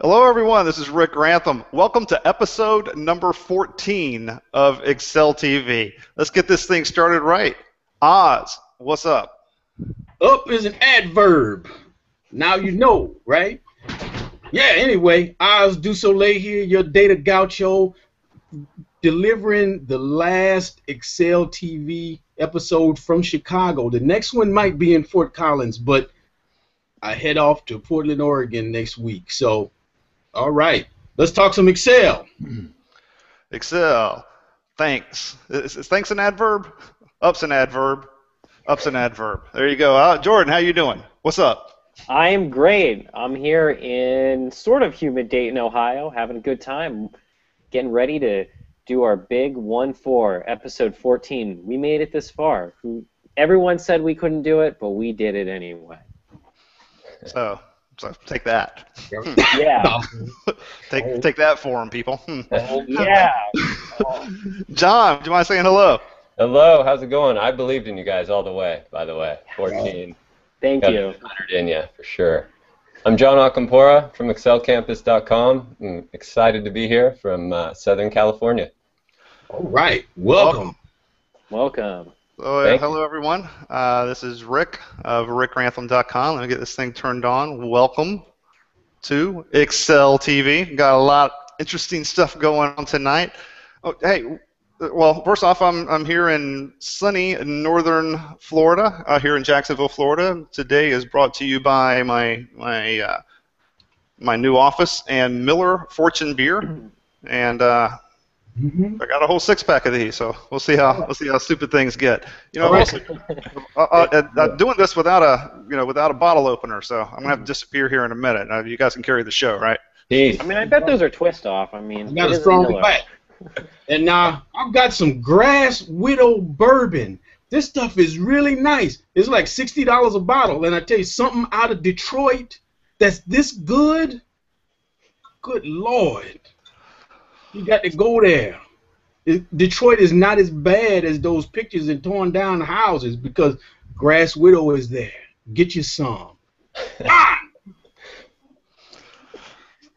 Hello, everyone. This is Rick Grantham. Welcome to episode number 14 of Excel TV. Let's get this thing started right. Oz, what's up? Up is an adverb. Now you know, right? Yeah, anyway, Oz du Soleil here, your data gaucho, delivering the last Excel TV episode from Chicago. The next one might be in Fort Collins, but I head off to Portland, Oregon next week. So, all right, let's talk some Excel. Excel. Thanks. Is thanks an adverb? Up's an adverb. Up's an adverb. There you go. Jordan, how you doing? What's up? I am great. I'm here in sort of humid Dayton, Ohio, having a good time, getting ready to do our big 1-4, episode 14. We made it this far. Everyone said we couldn't do it, but we did it anyway. So take that. Yeah. take that for them, people. Yeah. John, do you mind saying hello? Hello, how's it going? I believed in you guys all the way, by the way. 14. Thank you. 100 in you, for sure. I'm Jon Acompora from excelcampus.com. I'm excited to be here from Southern California. All right, welcome. Welcome. Hello, everyone. This is Rick of rickgrantham.com. Let me get this thing turned on. Welcome to Excel TV. Got a lot of interesting stuff going on tonight. Oh, hey, well, first off, I'm here in sunny northern Florida, here in Jacksonville, Florida. Today is brought to you by my new office and Miller Fortune beer, and I got a whole six-pack of these, so we'll see how stupid things get. You know, I'm doing this without a bottle opener, so I'm gonna have to disappear here in a minute. You guys can carry the show, right? Peace. I mean, I bet those are twist off. I mean, You got a strong back. And now I've got some Grass Widow bourbon. This stuff is really nice. It's like $60 a bottle, and I tell you, something out of Detroit that's this good. Good Lord. You got to go there. Detroit is not as bad as those pictures and torn down houses because Grass Widow is there. Get you some.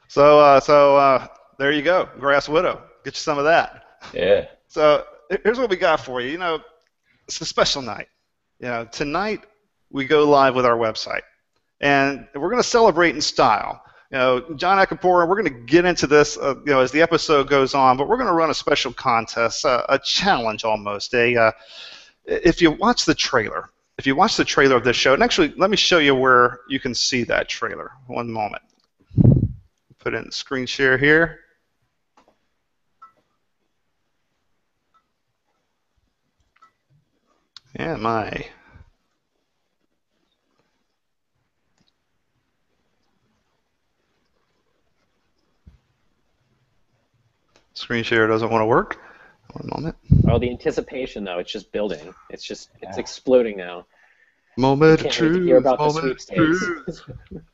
So there you go, Grass Widow. Get you some of that. Yeah. So here's what we got for you. You know, it's a special night. You know, tonight we go live with our website, and we're going to celebrate in style. You know, Jon Acompora, we're going to get into this, as the episode goes on, but we're going to run a special contest, a challenge almost. If you watch the trailer, of this show, and actually, let me show you where you can see that trailer. One moment. Put it in the screen share here. And my screen share doesn't want to work. One moment. Oh, the anticipation though, it's just building. It's exploding now. Moment of truth. Hear about the sweepstakes.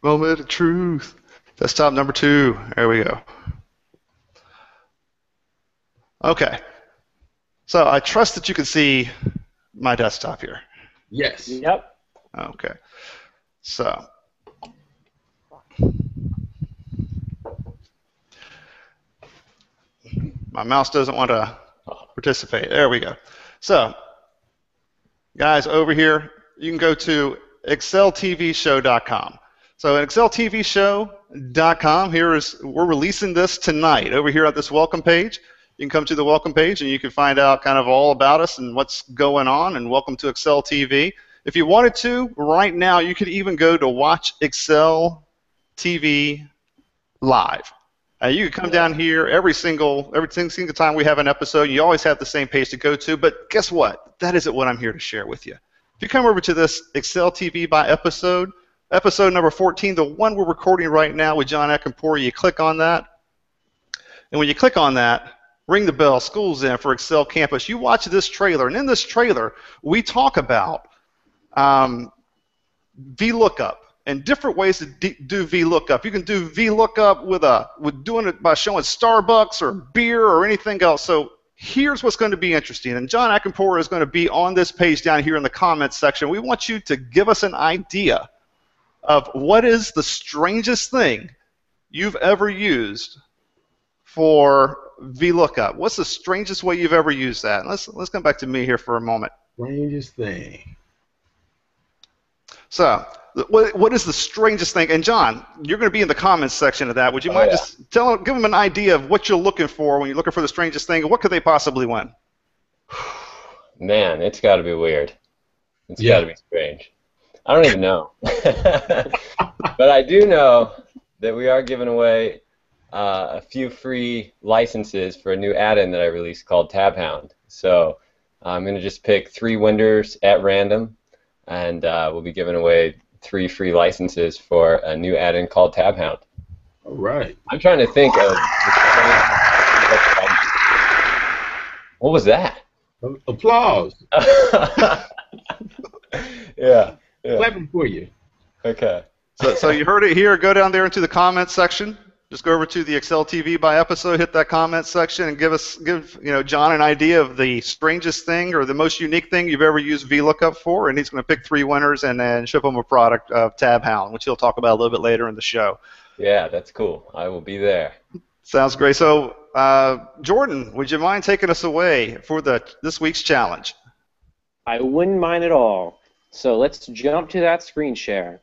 Moment of truth. Desktop number 2. There we go. Okay. So I trust that you can see my desktop here. Yes. Yep. Okay. So my mouse doesn't want to participate. There we go. So guys, over here, you can go to exceltvshow.com. So at exceltvshow.com, we're releasing this tonight. Over here at this welcome page, you can come to the welcome page and you can find out kind of all about us and what's going on, and welcome to Excel TV. If you wanted to, right now, you could even go to Watch Excel TV Live. You can come down here every single time we have an episode. You always have the same page to go to, but guess what? That isn't what I'm here to share with you. If you come over to this Excel TV by episode number 14, the one we're recording right now with Jon Acompora, you click on that, and when you click on that, ring the bell, school's in for Excel Campus. You watch this trailer, and in this trailer, we talk about VLOOKUP and different ways to do VLOOKUP. You can do VLOOKUP with doing it by showing Starbucks or beer or anything else. So here's what's going to be interesting, and Jon Acompora is going to be on this page down here in the comments section. We want you to give us an idea of what is the strangest thing you've ever used for VLOOKUP. What's the strangest way you've ever used that? Let's come back to me here for a moment. Strangest thing. So, what is the strangest thing? And John, you're going to be in the comments section of that. Would you mind just give them an idea of what you're looking for when you're looking for the strangest thing, and what could they possibly win? Man, it's got to be weird. It's got to be strange. I don't even know. But I do know that we are giving away a few free licenses for a new add-in that I released called TabHound. So I'm going to just pick 3 winners at random, and we'll be giving away 3 free licenses for a new add-in called TabHound. All right. I'm trying to think of... What was that? Applause. Yeah. Clapping for you. Okay. So you heard it here. Go down there into the comments section. Just go over to the Excel TV by episode, hit that comment section, and give John an idea of the strangest thing or the most unique thing you've ever used VLOOKUP for, and he's going to pick 3 winners and then ship them a product of TabHound, which he'll talk about a little bit later in the show. Yeah, that's cool. I will be there. Sounds great. So, Jordan, would you mind taking us away for this week's challenge? I wouldn't mind at all. So let's jump to that screen share.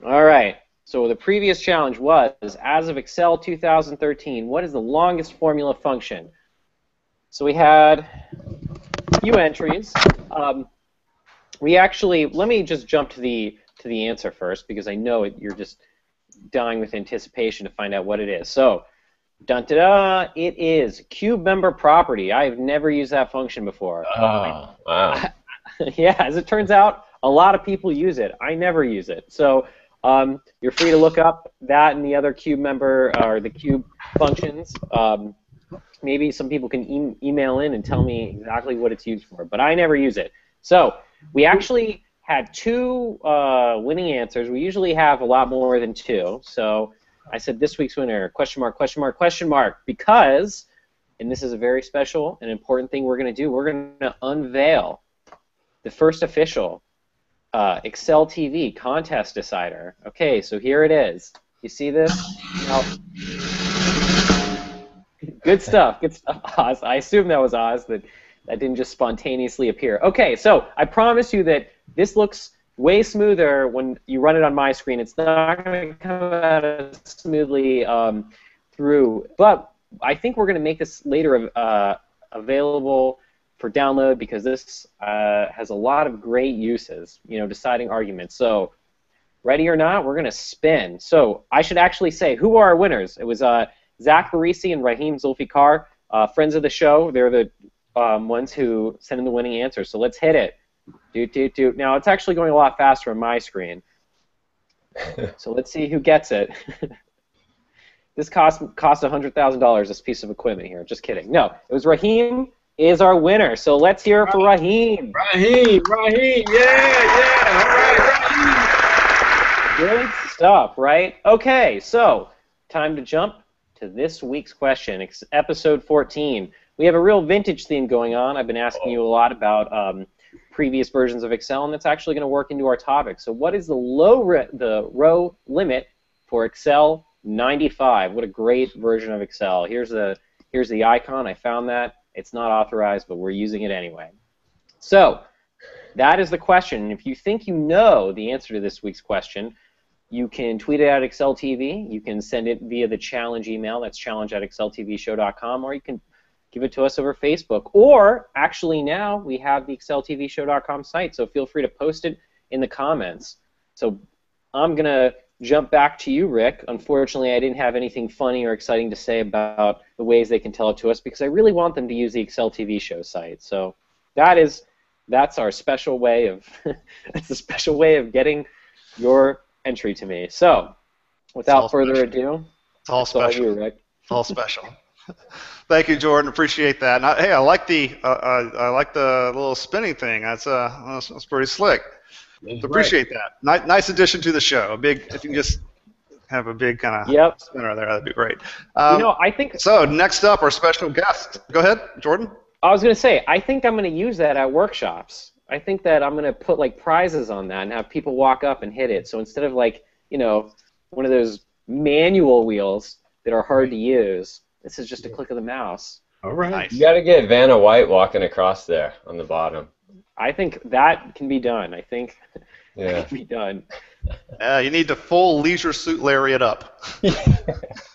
All right. So the previous challenge was, as of Excel 2013, what is the longest formula function? So we had a few entries. Let me just jump to the answer first, because I know you're just dying with anticipation to find out what it is. So, dun-da-da, it is cube member property. I have never used that function before. Oh, wow. Yeah, as it turns out, a lot of people use it. I never use it. So you're free to look up that and the other cube member or the cube functions. Maybe some people can email in and tell me exactly what it's used for, but I never use it. So we actually had 2 winning answers. We usually have a lot more than 2. So I said this week's winner, question mark, question mark, question mark, because, and this is a very special and important thing we're going to do, we're going to unveil the first official Excel TV contest decider. Okay, so here it is. You see this? Now, good stuff, Oz. I assume that was Oz, that didn't just spontaneously appear. Okay, so I promise you that this looks way smoother when you run it on my screen. It's not going to come out as smoothly through, but I think we're going to make this later available for download, because this has a lot of great uses, deciding arguments. So, ready or not, we're going to spin. So, I should actually say, who are our winners? It was Zach Barisi and Raheem Zulfikar, friends of the show. They're the ones who sent in the winning answer. So, let's hit it. Doot. Now, it's actually going a lot faster on my screen. So, let's see who gets it. This cost $100,000, this piece of equipment here. Just kidding. No, it was Raheem is our winner. So let's hear it for Raheem. Raheem, yeah. All right, Raheem. Good stuff, right? Okay, so time to jump to this week's question. It's episode 14. We have a real vintage theme going on. I've been asking you a lot about previous versions of Excel, and that's actually going to work into our topic. So what is the row limit for Excel 95? What a great version of Excel. Here's the icon. I found that. It's not authorized, but we're using it anyway. So that is the question. If you think you know the answer to this week's question, you can tweet it at Excel TV. You can send it via the challenge email. That's challenge@exceltvshow.com, or you can give it to us over Facebook. Or actually now we have the exceltvshow.com site, so feel free to post it in the comments. So I'm going to jump back to you, Rick. Unfortunately, I didn't have anything funny or exciting to say about the ways they can tell it to us, because I really want them to use the Excel TV show site. So that's our special way of it's a special way of getting your entry to me. So without further ado, it's all special. You, Rick. It's all special. Thank you, Jordan. Appreciate that. And hey, I like the little spinning thing. That's pretty slick. Appreciate that. Nice addition to the show. If you can just have a big kind of spinner there, that'd be great. I think. So next up, our special guest. Go ahead, Jordan. I was going to say, I think I'm going to use that at workshops. I think that I'm going to put like prizes on that and have people walk up and hit it. So instead of one of those manual wheels that are hard to use. This is just a click of the mouse. All right. Nice. You got to get Vanna White walking across there on the bottom. I think that can be done. I think Yeah. that can be done. You need to full leisure suit lariat up.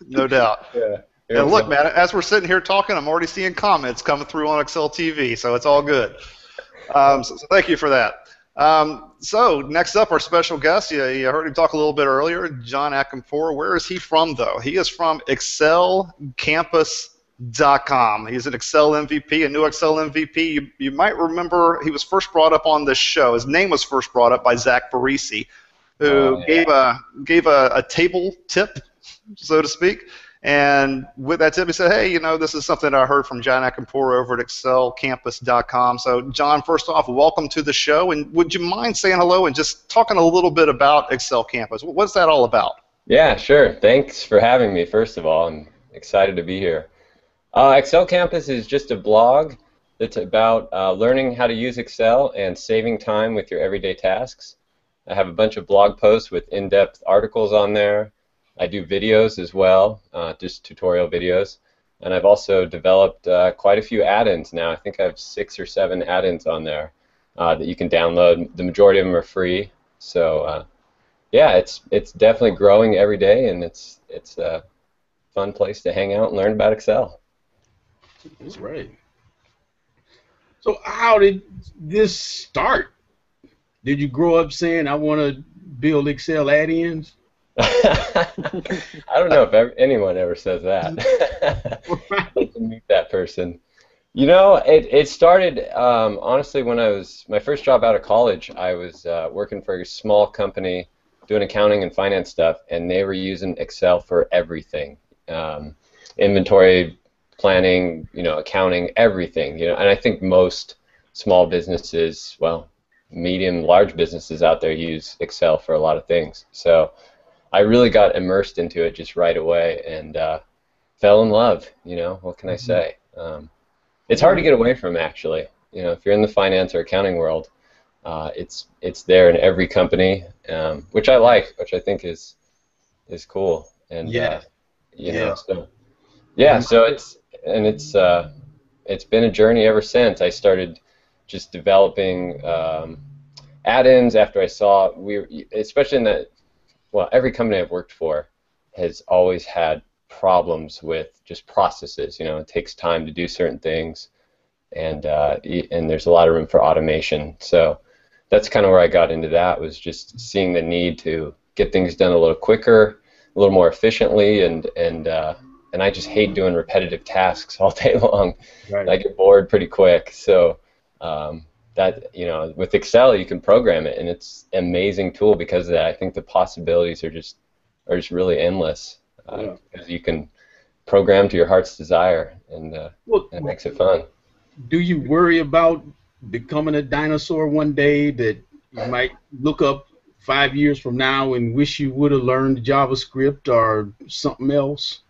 No doubt. Yeah. And look, man, as we're sitting here talking, I'm already seeing comments coming through on Excel TV, so it's all good. So thank you for that. So next up, our special guest, you heard him talk a little bit earlier, Jon Acompora. Where is he from, though? He is from excelcampus.com. He's an Excel MVP, a new Excel MVP. You might remember he was first brought up on this show. His name was first brought up by Zach Parisi, who gave a table tip, so to speak. And with that tip, he said, hey, this is something I heard from Jon Acompora over at excelcampus.com. So, John, first off, welcome to the show. And would you mind saying hello and just talking a little bit about Excel Campus? What's that all about? Yeah, sure. Thanks for having me, first of all. I'm excited to be here. Excel Campus is just a blog that's about learning how to use Excel and saving time with your everyday tasks. I have a bunch of blog posts with in-depth articles on there. I do videos as well, just tutorial videos, and I've also developed quite a few add-ins now. I think I have 6 or 7 add-ins on there that you can download. The majority of them are free, so yeah, it's definitely growing every day, and it's a fun place to hang out and learn about Excel. That's right. So how did this start? Did you grow up saying, I want to build Excel add-ins? I don't know if anyone ever says that. I'd like to meet that person. It started, honestly, when my first job out of college. I was working for a small company doing accounting and finance stuff, and they were using Excel for everything. Inventory planning, accounting, everything. And I think most small businesses, well, medium, large businesses out there use Excel for a lot of things. So I really got immersed into it just right away and fell in love. What can I say? It's hard to get away from, actually. If you're in the finance or accounting world, it's there in every company, which I like, which I think is cool. And so it's been a journey ever since. I started just developing add-ins after I saw especially in that. Well, every company I've worked for has always had problems with just processes. It takes time to do certain things, and there's a lot of room for automation. So that's kind of where I got into that, was just seeing the need to get things done a little quicker, a little more efficiently, and I just hate doing repetitive tasks all day long. Right. I get bored pretty quick. So with Excel you can program it, and it's an amazing tool because of that. I think the possibilities are just really endless because you can program to your heart's desire, and it makes it fun. Do you worry about becoming a dinosaur one day, that you might look up 5 years from now and wish you would have learned JavaScript or something else?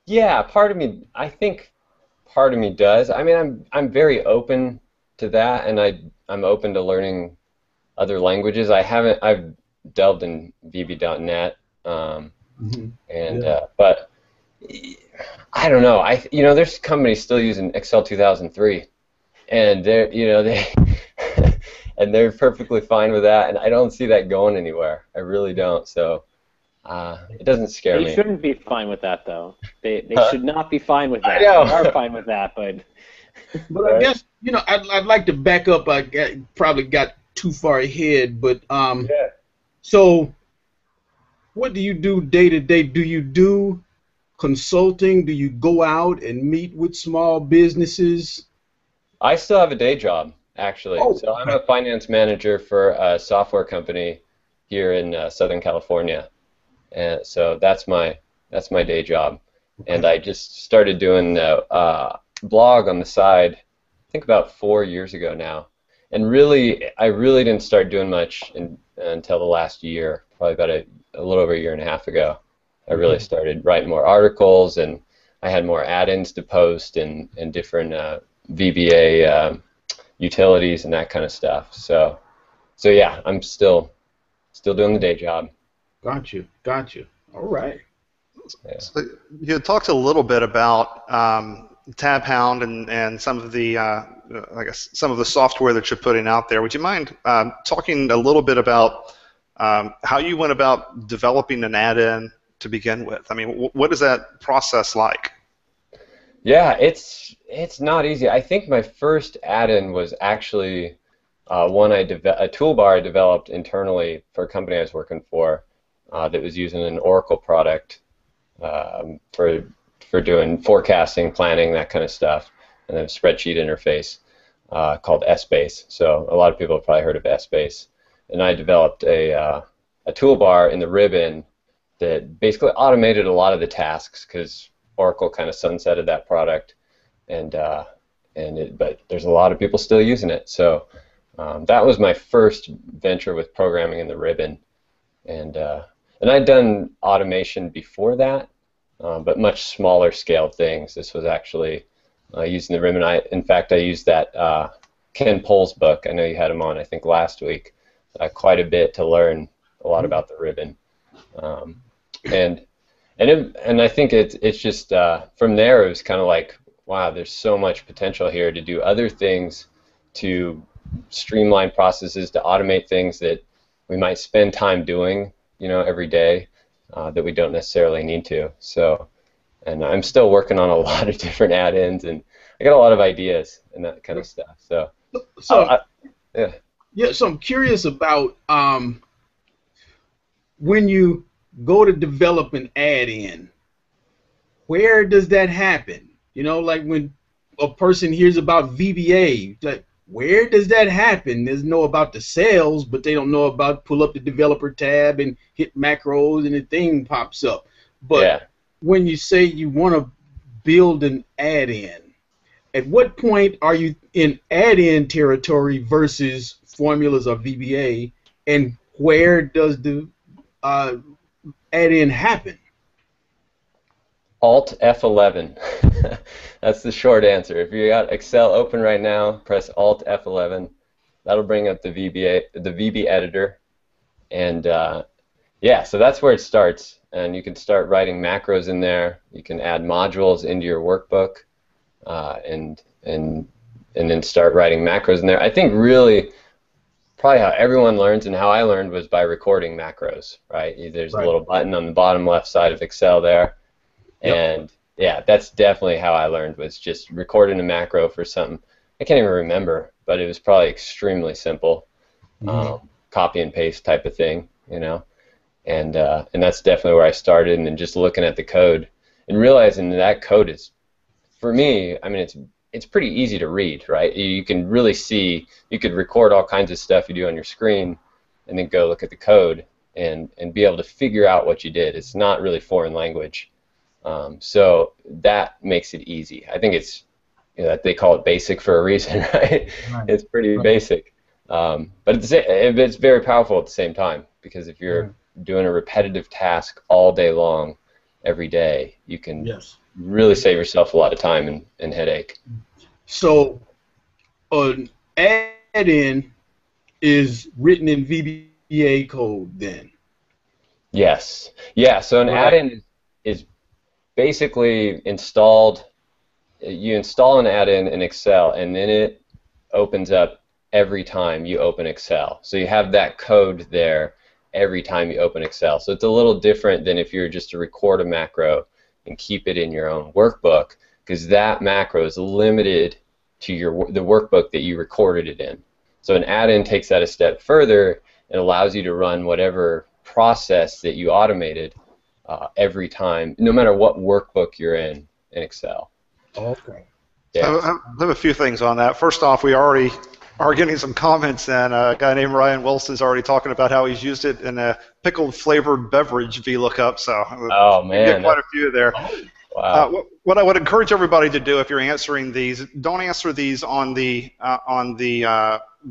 Yeah, I think part of me does. I mean, I'm very open to that, and I'm open to learning other languages. I've delved in VB.net, but I don't know. There's companies still using Excel 2003, and they're perfectly fine with that, and I don't see that going anywhere. I really don't. So it doesn't scare me. They shouldn't be fine with that, though. They should not be fine with that. I know. They are fine with that, but. But I guess I'd like to back up. I probably got too far ahead, but So, what do you do day to day? Do you do consulting? Do you go out and meet with small businesses? I still have a day job, actually. Oh. So I'm a finance manager for a software company here in Southern California, and so that's my day job. And I just started doing a blog on the side, I think about 4 years ago now. And I really didn't start doing much until the last year, probably about a little over a year and a half ago. I really started writing more articles, and I had more add-ins to post and different VBA utilities and that kind of stuff. So yeah, I'm still still doing the day job. Got you. All right. Yeah. So you talked a little bit about Tab Hound and some of the I guess some of the software that you're putting out there. Would you mind talking a little bit about how you went about developing an add-in to begin with? I mean, what is that process like? Yeah, it's not easy. I think my first add-in was actually a toolbar I developed internally for a company I was working for that was using an Oracle product for doing forecasting, planning, that kind of stuff, and then a spreadsheet interface called Essbase. So a lot of people have probably heard of Essbase. And I developed a toolbar in the ribbon that basically automated a lot of the tasks because Oracle kind of sunsetted that product, but there's a lot of people still using it. So that was my first venture with programming in the ribbon, and I'd done automation before that, but much smaller scale things. This was actually using the ribbon. In fact, I used that Ken Pohl's book. I know you had him on, I think, last week, quite a bit to learn a lot about the ribbon, and I think it's just from there it was kind of like, wow, there's so much potential here to do other things, to streamline processes, to automate things that we might spend time doing, every day that we don't necessarily need to. So, and I'm still working on a lot of different add-ins, and I got a lot of ideas and that kind of stuff. So yeah. Yeah, so I'm curious about when you go to develop an add-in, where does that happen? Like when a person hears about VBA, like, where does that happen? There's know about the cells, but they don't know about pull up the developer tab and hit macros and the thing pops up. But when you say you want to build an add-in, at what point are you in add-in territory versus formulas or VBA, and where does the add-in happen? Alt F11. That's the short answer. If you got Excel open right now, press Alt F11. That'll bring up the VB editor, and so that's where it starts. And you can start writing macros in there. You can add modules into your workbook, and then start writing macros in there. I think really probably how everyone learns and how I learned was by recording macros. Right? There's a little button on the bottom left side of Excel there. And yeah, that's definitely how I learned, was just recording a macro for something. I can't even remember, but it was probably extremely simple, copy and paste type of thing, and that's definitely where I started. And then just looking at the code and realizing that code is, for me, I mean, it's pretty easy to read, right? You can really see, you could record all kinds of stuff you do on your screen, and then go look at the code and be able to figure out what you did. It's not really foreign language. So that makes it easy. I think it's, they call it basic for a reason, right? It's pretty basic, but it's very powerful at the same time, because if you're doing a repetitive task all day long, every day, you can really save yourself a lot of time and headache. So an add-in is written in VBA code then? Yes. Yeah, so an add-in is basically installed. You install an add-in in Excel, and then it opens up every time you open Excel. So you have that code there every time you open Excel. So it's a little different than if you were just to record a macro and keep it in your own workbook, because that macro is limited to the workbook that you recorded it in. So an add-in takes that a step further and allows you to run whatever process that you automated every time, no matter what workbook you're in Excel. Okay. Yeah. I have a few things on that. First off, we already are getting some comments, and a guy named Ryan Wilson is already talking about how he's used it in a pickled flavored beverage VLOOKUP. So man, you get quite a few there. Wow. What I would encourage everybody to do, if you're answering these, don't answer these on the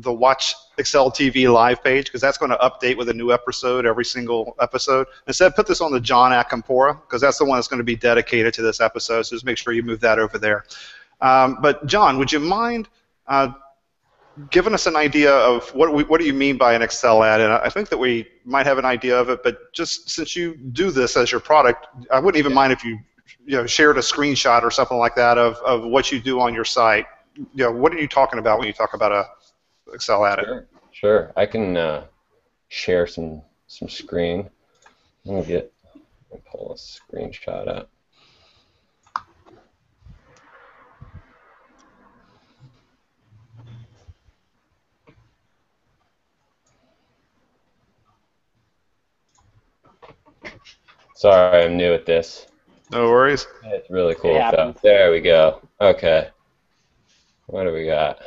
Watch Excel TV live page, because that's going to update with a new episode every single episode. Instead, put this on the Jon Acompora, because that's the one that's going to be dedicated to this episode. So just make sure you move that over there. But John, would you mind given us an idea of what do you mean by an Excel ad, and I think that we might have an idea of it, but just since you do this as your product, I wouldn't even mind if you shared a screenshot or something like that of what you do on your site. What are you talking about when you talk about a Excel ad? Sure. I can share some screen. Let me pull a screenshot up. Sorry, I'm new at this. No worries. It's really cool stuff. There we go. Okay. What do we got?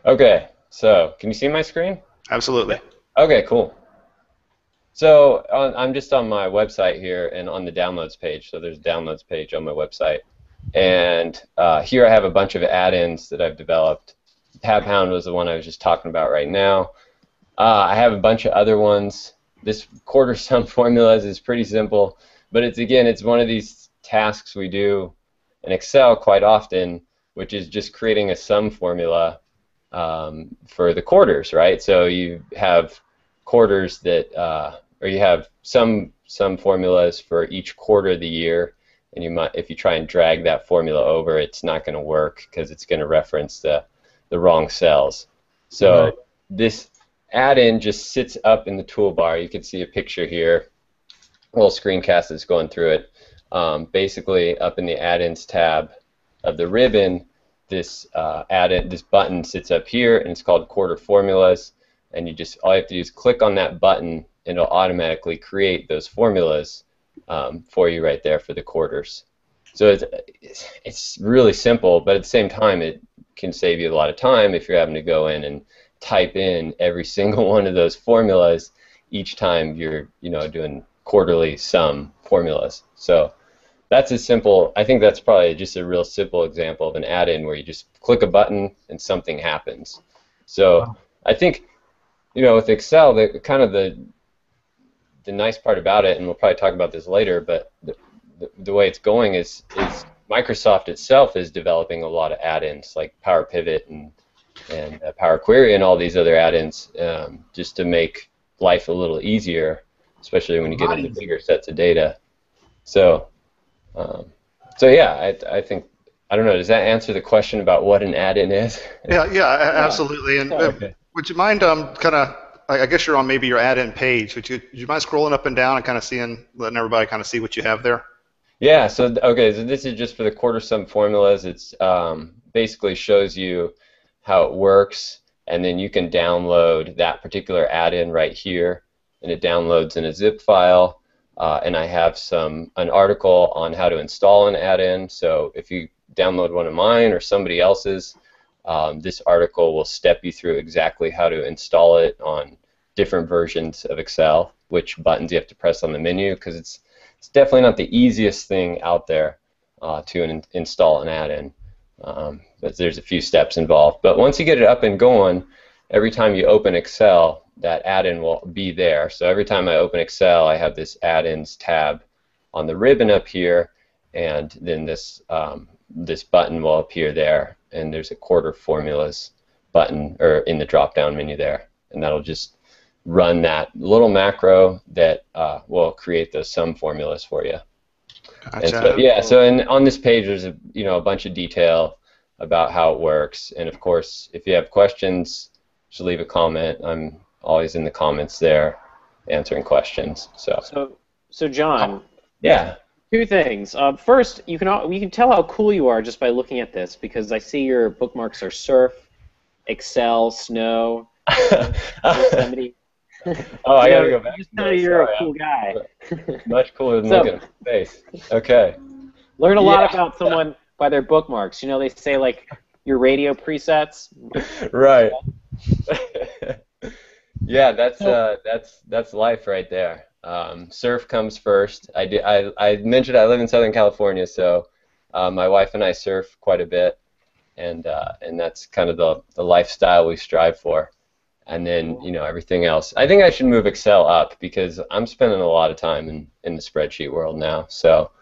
Okay, so can you see my screen? Absolutely. Okay, cool. So I'm just on my website here and on the downloads page. So there's a downloads page on my website. And here I have a bunch of add-ins that I've developed. Tab Hound was the one I was just talking about right now. I have a bunch of other ones. This quarter sum formulas is pretty simple, but it's one of these tasks we do in Excel quite often, which is just creating a sum formula for the quarters, right? So you have quarters that, or you have some formulas for each quarter of the year, and if you try and drag that formula over, it's not going to work because it's going to reference the wrong cells. So this add-in just sits up in the toolbar. You can see a picture here, a little screencast that's going through it. Basically, up in the add-ins tab of the ribbon, this button sits up here, and it's called Quarter Formulas. And all you have to do is click on that button, and it'll automatically create those formulas for you right there for the quarters. So it's really simple, but at the same time, it can save you a lot of time if you're having to go in and type in every single one of those formulas each time you're doing quarterly sum formulas. So that's I think that's probably just a real simple example of an add-in where you just click a button and something happens. So I think with Excel, the nice part about it, and we'll probably talk about this later, but the way it's going is Microsoft itself is developing a lot of add-ins like Power Pivot and Power Query and all these other add-ins just to make life a little easier, especially when you get into bigger sets of data. So yeah, I think, I don't know, does that answer the question about what an add-in is? Yeah, absolutely. And would you mind I guess you're on maybe your add-in page. Would you mind scrolling up and down and letting everybody kind of see what you have there? Yeah, so this is just for the quarter sum formulas. It's basically shows you how it works, and then you can download that particular add-in right here, and it downloads in a zip file. And I have an article on how to install an add-in. So if you download one of mine or somebody else's, this article will step you through exactly how to install it on different versions of Excel, which buttons you have to press on the menu, because it's definitely not the easiest thing out there to install an add-in. But there's a few steps involved. But once you get it up and going, every time you open Excel, that add-in will be there. So every time I open Excel, I have this add-ins tab on the ribbon up here, and then this button will appear there, and there's a quarter formulas button in the drop-down menu there, and that'll just run that little macro that will create those sum formulas for you. Gotcha. So on this page there's a bunch of detail about how it works, and of course if you have questions, just leave a comment. I'm always in the comments there answering questions. So John. Yeah. Two things. First, you can tell how cool you are just by looking at this, because I see your bookmarks are surf, Excel, snow, Yosemite. Oh, I gotta go back. Just know you're a cool guy. Much cooler than looking at my face. Okay. Learn a lot about someone by their bookmarks. They say like your radio presets. Right. Yeah, that's life right there. Surf comes first. I mentioned I live in Southern California, so my wife and I surf quite a bit, and that's kind of the lifestyle we strive for. And then everything else. I think I should move Excel up because I'm spending a lot of time in the spreadsheet world now. So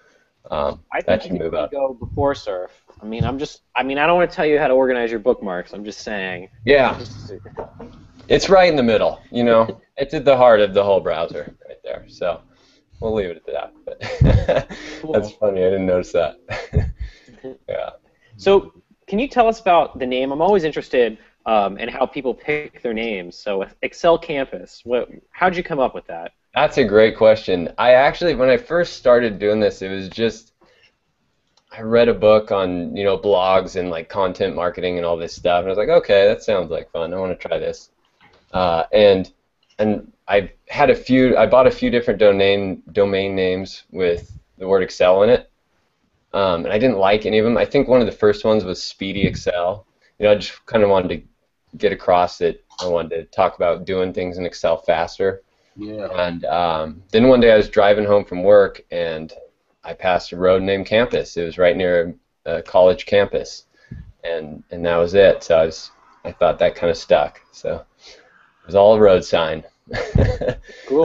I That think should you move can up. go before surf. I mean, I don't want to tell you how to organize your bookmarks. I'm just saying. Yeah, it's right in the middle. You know, it's at the heart of the whole browser right there. So we'll leave it at that. But Cool. that's funny. I didn't notice that. Yeah. So, can you tell us about the name? I'm always interested in how people pick their names. So, Excel Campus. How'd you come up with that? That's a great question. I actually, when I first started doing this, it was just I read a book on, you know, blogs and like content marketing and all this stuff, and I was like, okay, that sounds like fun. I want to try this. And I bought a few different domain names with the word Excel in it, and I didn't like any of them. I think one of the first ones was Speedy Excel. You know, I just kind of wanted to get across that I wanted to talk about doing things in Excel faster. Yeah. And then one day I was driving home from work, and I passed a road named Campus. It was right near a college campus, and that was it. So I thought that kind of stuck. So it was all a road sign. Cool.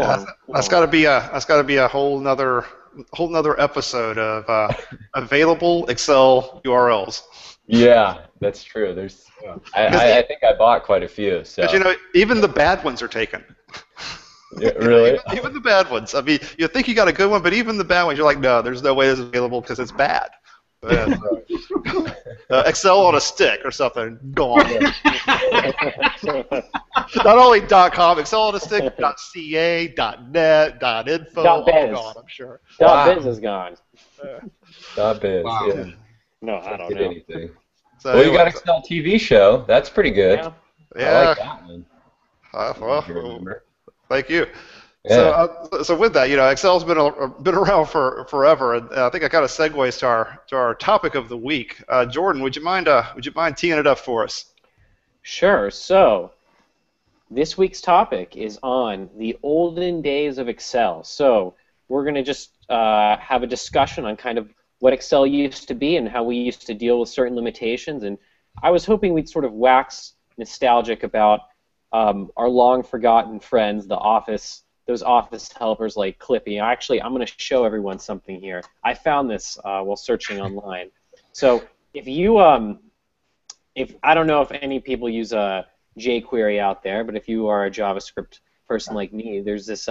That's got to be a whole nother episode of available Excel URLs. Yeah, that's true. There's, I think I bought quite a few. So. But you know, even the bad ones are taken. Yeah, really? Even the bad ones. I mean, you think you got a good one, but even the bad ones, you're like, no, there's no way this is available because it's bad. Excel on a stick or something, gone. Not only .com, Excel on a stick, .ca, .net, .info, .biz. gone, I'm sure. .biz is gone. .biz, Wow. yeah. No, I don't Get know. anything. So Well, you anyway, got Excel TV show. That's pretty good. Yeah. I like that one. well, If you remember. thank you. Yeah. So with that, you know, Excel's been around for forever, and I think I kind of segues to our topic of the week. Jordan, would you mind teeing it up for us? Sure. So, this week's topic is on the olden days of Excel. So, we're going to just have a discussion on kind of what Excel used to be and how we used to deal with certain limitations. And I was hoping we'd sort of wax nostalgic about our long-forgotten friends, those office helpers like Clippy. Actually, I'm going to show everyone something here. I found this while searching online. So if you, I don't know if any people use jQuery out there, but if you are a JavaScript person like me, there's this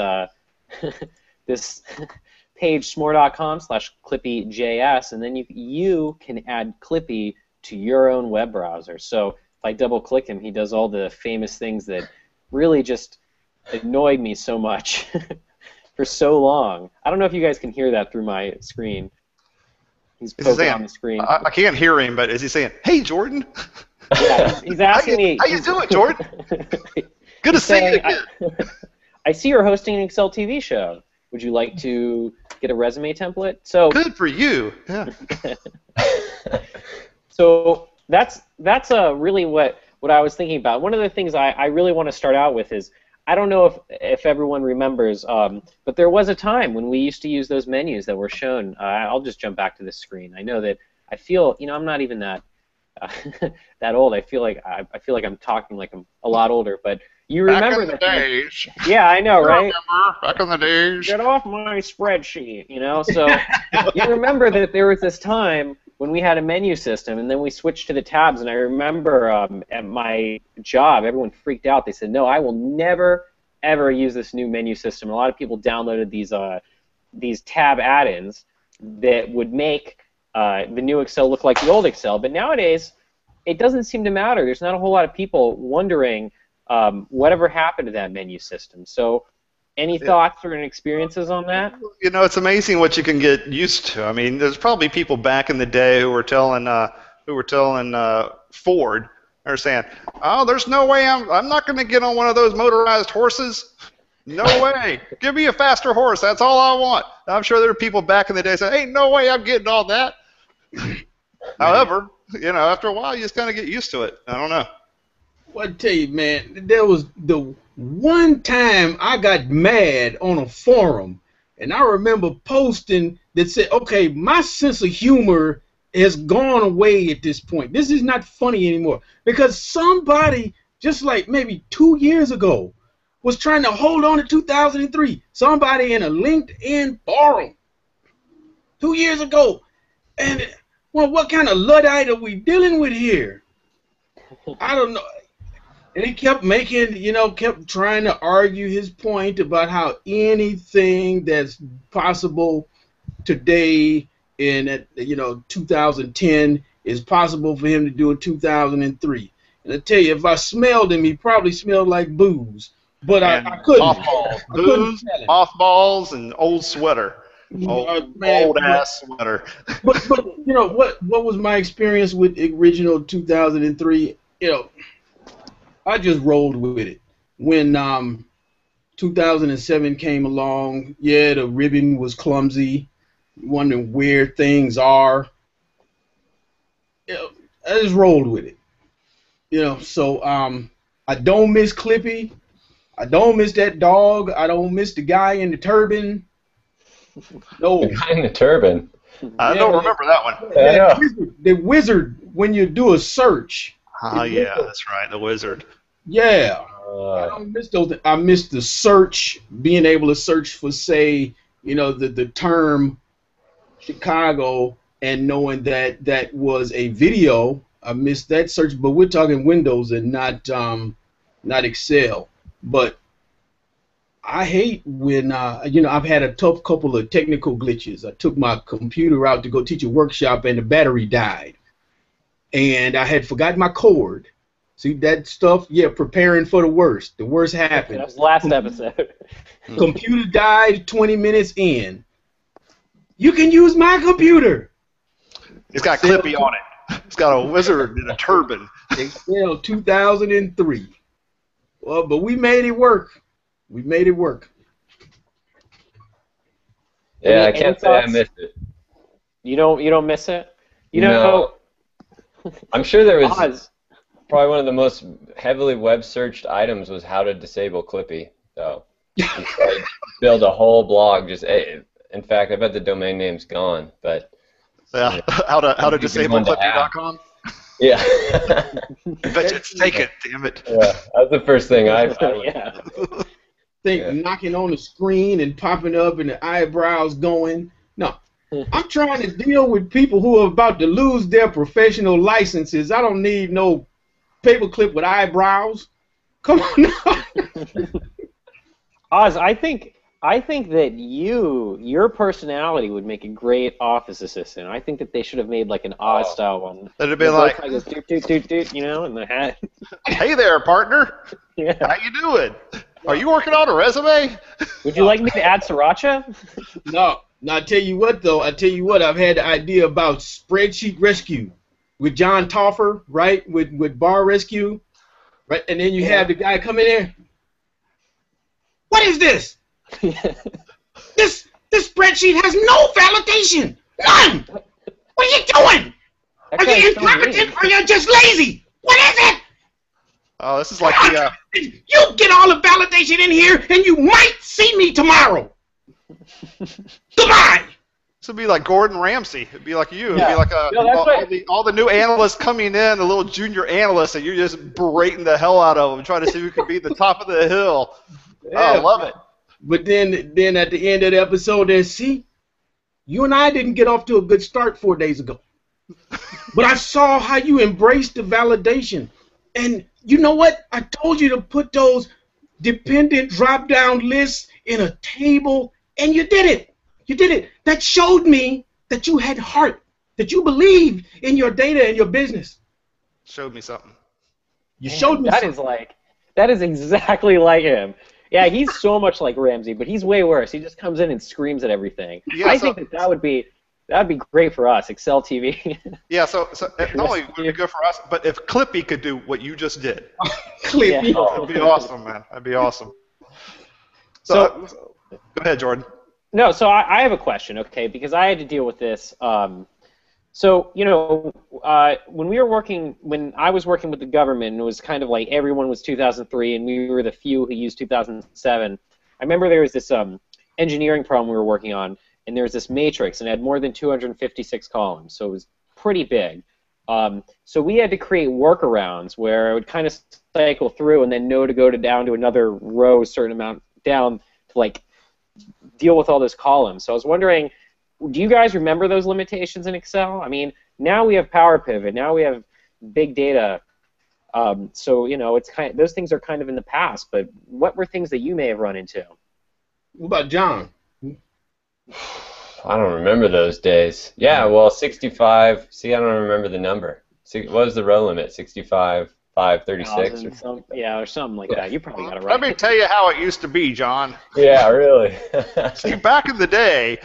this page smore.com/clippyjs, and then you can add Clippy to your own web browser. So if I double-click him, he does all the famous things that really just annoyed me so much for so long. I don't know if you guys can hear that through my screen. He's poking on the screen. I can't hear him, but is he saying, "Hey, Jordan"? Yeah, he's asking me. How you doing, Jordan? Good to see you again. I see you're hosting an Excel TV show. Would you like to get a resume template? So good for you. Yeah. So that's really what I was thinking about. One of the things I really want to start out with is, I don't know if everyone remembers, but there was a time when we used to use those menus that were shown. I'll just jump back to this screen. I know that I feel, you know, I'm not even that that old. I feel like I'm talking like I'm a lot older, but you remember back in the days. Yeah, I know, right? Back in the days. Get off my spreadsheet, you know. So you remember that there was this time when we had a menu system, and then we switched to the tabs. And I remember at my job, everyone freaked out. They said, "No, I will never, ever use this new menu system." And a lot of people downloaded these tab add-ins that would make the new Excel look like the old Excel. But nowadays, it doesn't seem to matter. There's not a whole lot of people wondering whatever happened to that menu system. So, any thoughts or experiences on that? You know, it's amazing what you can get used to. I mean, there's probably people back in the day who were telling Ford, they're saying, "Oh, there's no way I'm not going to get on one of those motorized horses. No way. Give me a faster horse. That's all I want." I'm sure there were people back in the day saying, "Ain't no way I'm getting all that." However, you know, after a while, you just kind of get used to it. I don't know. Well, I tell you, man, there was the one time I got mad on a forum, and I remember posting that said, "Okay, my sense of humor has gone away at this point. This is not funny anymore." Because somebody, just like maybe 2 years ago, was trying to hold on to 2003. Somebody in a LinkedIn forum 2 years ago. And, well, what kind of Luddite are we dealing with here? I don't know. And he kept making, kept trying to argue his point about how anything that's possible today in, 2010 is possible for him to do in 2003. And I tell you, if I smelled him, he probably smelled like booze. But I couldn't. Mothballs, booze, mothballs, and old sweater. Old ass sweater. But what was my experience with original 2003? I just rolled with it. When 2007 came along, yeah, the ribbon was clumsy, wondering where things are. I just rolled with it. So I don't miss Clippy. I don't miss that dog. I don't miss the guy in the turban. No. The guy in the turban. I don't remember that one. Yeah. The wizard, when you do a search. Oh, yeah, that's right, the wizard. Yeah. I don't miss those. I miss the search, being able to search for, say, the term Chicago and knowing that that was a video. I missed that search, but we're talking Windows and not Excel. But I hate when, I've had a tough couple of technical glitches. I took my computer out to go teach a workshop and the battery died. And I had forgotten my cord. See, that stuff, preparing for the worst. The worst happened. That was last episode. Computer died 20 minutes in. You can use my computer. It's got Clippy on it. It's got a wizard in a turban. Excel 2003. Well, but we made it work. We made it work. Yeah, I can't say I missed it. You don't miss it? No. I'm sure there was Oz. probably one of the most heavily web searched items was how to disable Clippy. So I build a whole blog just. In fact, I bet the domain name's gone. But yeah, how to disable Clippy.com. Yeah. I bet you it's taken. Damn it. Yeah, that's the first thing I found. Yeah. Knocking on the screen and popping up and the eyebrows going. No. I'm trying to deal with people who are about to lose their professional licenses. I don't need no paperclip with eyebrows. Come on now. Oz, I think that your personality would make a great office assistant. I think that they should have made like an Oz style one. That'd be like, doot, doot, doot, doot, in the hat. Hey there, partner. Yeah. How you doing? Are you working on a resume? Would you like me to add sriracha? No. Now, I tell you what, though. I've had the idea about spreadsheet rescue with John Toffer, right, with bar rescue, right, and then you have the guy come in there. What is this? This spreadsheet has no validation. None. What are you doing? Are you incompetent or you're just lazy? What is it? Oh, this is like the... You get all the validation in here, and you might see me tomorrow. Goodbye. This would be like Gordon Ramsay. It'd be like you. It'd be like all the new analysts coming in, the little junior analysts, and you're just berating the hell out of them, trying to see who can be the top of the hill. Yeah. Oh, I love it. But then at the end of the episode, see, you and I didn't get off to a good start 4 days ago. But I saw how you embraced the validation. And you know what? I told you to put those dependent drop-down lists in a table, and you did it. You did it. That showed me that you had heart, that you believed in your data and your business. Showed me something. You showed me something. That is exactly like him. Yeah, he's so much like Ramsey, but he's way worse. He just comes in and screams at everything. Yeah, I think that would be great for us, Excel TV. Yeah, so not only would it be good for us, but if Clippy could do what you just did. Clippy. That'd be awesome, man. That'd be awesome. So go ahead, Jordan. No, so I have a question, okay, because I had to deal with this. So, when I was working with the government, it was kind of like everyone was 2003, and we were the few who used 2007. I remember there was this engineering problem we were working on, and there was this matrix, and it had more than 256 columns, so it was pretty big. So we had to create workarounds where it would kind of cycle through and then know to go down to another row, a certain amount down to, like, deal with all those columns. So I was wondering, do you guys remember those limitations in Excel? I mean, now we have Power Pivot, now we have big data. So it's those things are kind of in the past. But what were things that you may have run into? What about John? I don't remember those days. Yeah, well, 65. See, I don't remember the number. What was the row limit? 65, 536, or something? Yeah, or something like that. You probably got it right. Let me tell you how it used to be, John. Yeah, really. See, back in the day.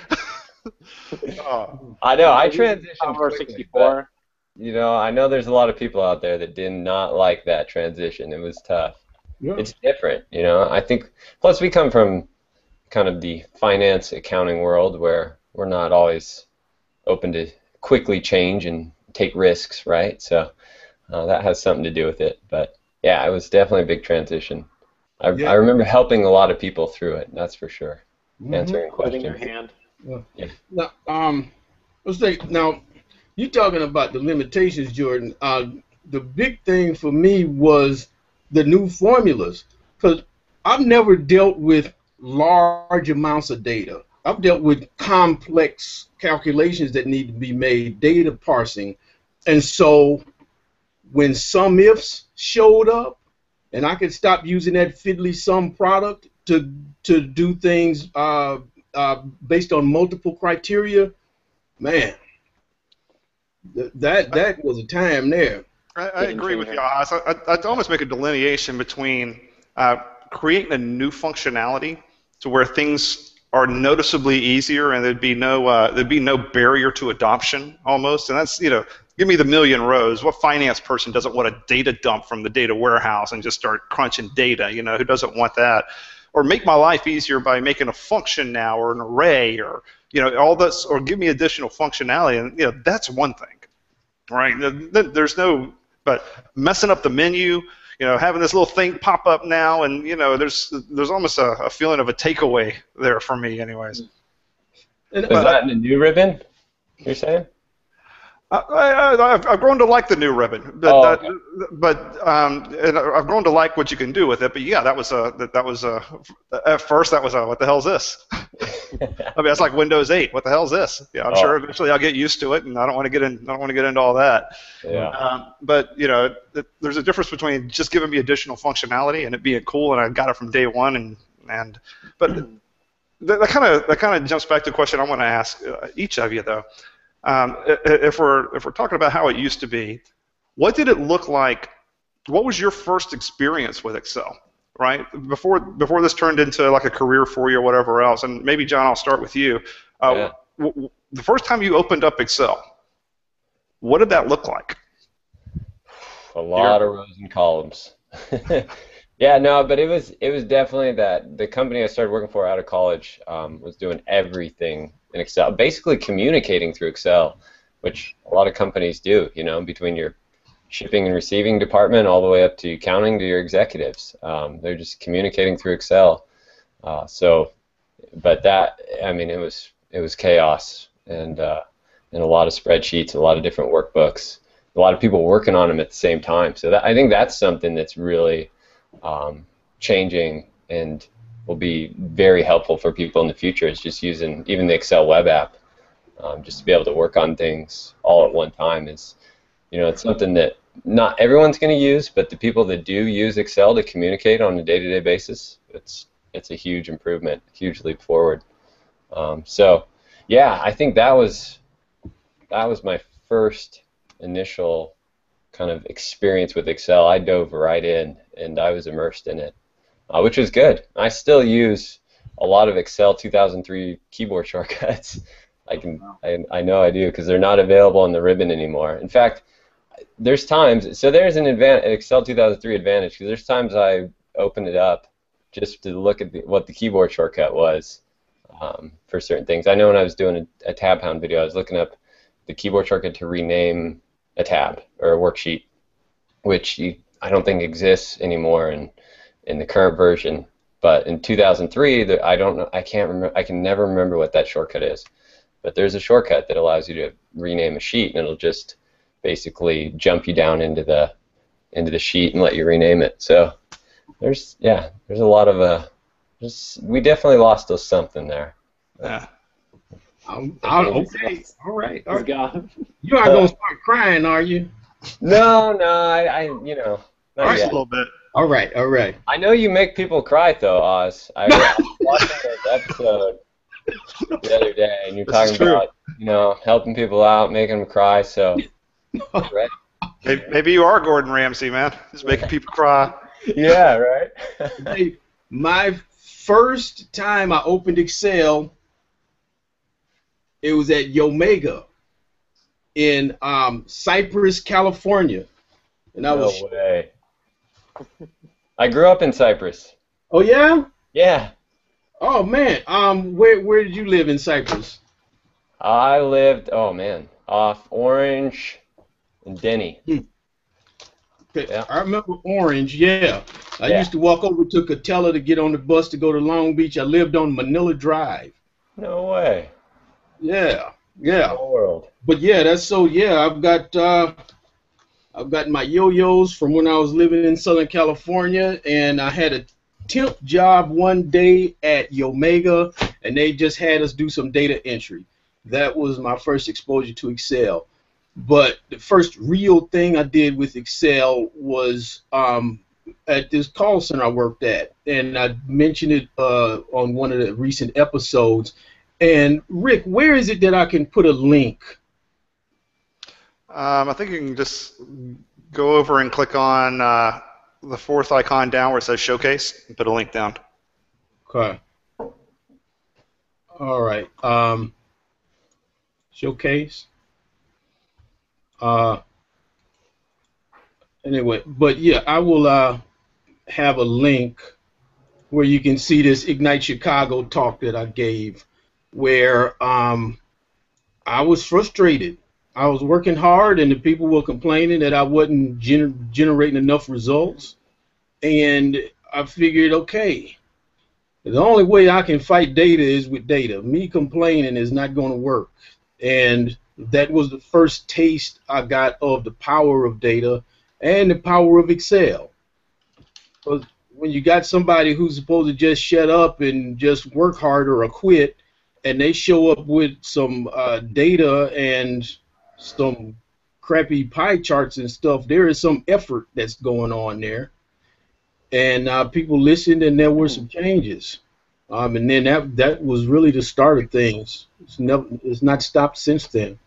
I know. I transitioned Commodore quickly, 64. but, I know there's a lot of people out there that did not like that transition. It was tough. Yeah. It's different, I think. Plus, we come from kind of the finance accounting world where we're not always open to quickly change and take risks, right? So that has something to do with it. But yeah, it was definitely a big transition. I remember helping a lot of people through it. That's for sure. Answering questions. Your hand. Yeah. Now, let's say now you're talking about the limitations, Jordan. The big thing for me was the new formulas, because I've never dealt with large amounts of data. I've dealt with complex calculations that need to be made, data parsing. And so when sum ifs showed up and I could stop using that fiddly sum product to do things based on multiple criteria, man, that was a time there. I agree with you. I'd almost make a delineation between creating a new functionality to where things are noticeably easier and there'd be no barrier to adoption almost. And that's, give me the million rows. What finance person doesn't want a data dump from the data warehouse and just start crunching data? Who doesn't want that? Or make my life easier by making a function now or an array or all this, or give me additional functionality. And that's one thing, right? There's no, but messing up the menu, having this little thing pop up now, and there's almost a feeling of a takeaway there for me, anyways. Is that in the new ribbon? You're saying? I've grown to like the new ribbon, but and I've grown to like what you can do with it. But yeah, that was at first that was what the hell's this? I mean, that's like Windows 8. What the hell's this? Yeah, I'm sure eventually I'll get used to it, and I don't want to get into all that. Yeah. But there's a difference between just giving me additional functionality and it being cool, and I got it from day one, but that kind of jumps back to a question I want to ask each of you though. If we're talking about how it used to be, what did it look like? What was your first experience with Excel, right? Before this turned into like a career for you or whatever else. And maybe John, I'll start with you. The first time you opened up Excel, what did that look like? A lot of rows and columns. Yeah, no, but it was definitely that the company I started working for out of college was doing everything in Excel, basically communicating through Excel, which a lot of companies do, between your shipping and receiving department all the way up to accounting to your executives. They're just communicating through Excel. But that, I mean, it was chaos and a lot of spreadsheets, a lot of different workbooks, a lot of people working on them at the same time. So I think that's something that's really changing and will be very helpful for people in the future. It's just using even the Excel web app just to be able to work on things all at one time is, it's something that not everyone's going to use, but the people that do use Excel to communicate on a day-to-day basis, it's a huge improvement, huge leap forward. So yeah, I think that was my first initial kind of experience with Excel. I dove right in and I was immersed in it, which was good. I still use a lot of Excel 2003 keyboard shortcuts. I know I do because they're not available on the ribbon anymore. In fact, there's times, so there's an Excel 2003 advantage because there's times I open it up just to look at what the keyboard shortcut was for certain things. I know when I was doing a tab hound video, I was looking up the keyboard shortcut to rename a tab or a worksheet, which I don't think exists anymore in the current version. But in 2003, I don't know. I can't remember. I can never remember what that shortcut is. But there's a shortcut that allows you to rename a sheet, and it'll just basically jump you down into the sheet and let you rename it. So there's a lot of we definitely lost us something there. Yeah. Okay. All right. He's gone. You aren't gonna start crying, are you? No, I you know, not Just a yet. little bit. All right. All right. I know you make people cry, though, Oz. I was watching an episode the other day, and you're This is talking true. about, helping people out, making them cry, so, right? Maybe you are Gordon Ramsay, man. Just making people cry. Yeah, right? Hey, my first time I opened Excel, it was at Yomega in Cypress, California, and I No was. way. I grew up in Cyprus. Oh yeah. Yeah. Oh man. Where did you live in Cyprus? I lived, oh man, off Orange and Denny. Okay, Yeah. I remember Orange. Yeah. I Yeah. used to walk over to Catella to get on the bus to go to Long Beach. I lived on Manila Drive. No way. Yeah. Yeah. Small world. But yeah, that's so. Yeah, I've got my yo-yos from when I was living in Southern California, and I had a temp job one day at Yomega, and they just had us do some data entry. That was my first exposure to Excel. But the first real thing I did with Excel was at this call center I worked at, and I mentioned it on one of the recent episodes. And Rick, where is it that I can put a link? I think you can just go over and click on the fourth icon down where it says Showcase and put a link down. Okay. All right. Showcase. Anyway, but yeah, I will have a link where you can see this Ignite Chicago talk that I gave, where I was frustrated. I was working hard, and the people were complaining that I wasn't generating enough results. And I figured, okay, the only way I can fight data is with data. Me complaining is not going to work. And that was the first taste I got of the power of data and the power of Excel. Because when you got somebody who's supposed to just shut up and just work harder or quit, and they show up with some data and some crappy pie charts and stuff, there is some effort that's going on there. And people listened, and there were some changes. And then that was really the start of things. It's not stopped since then.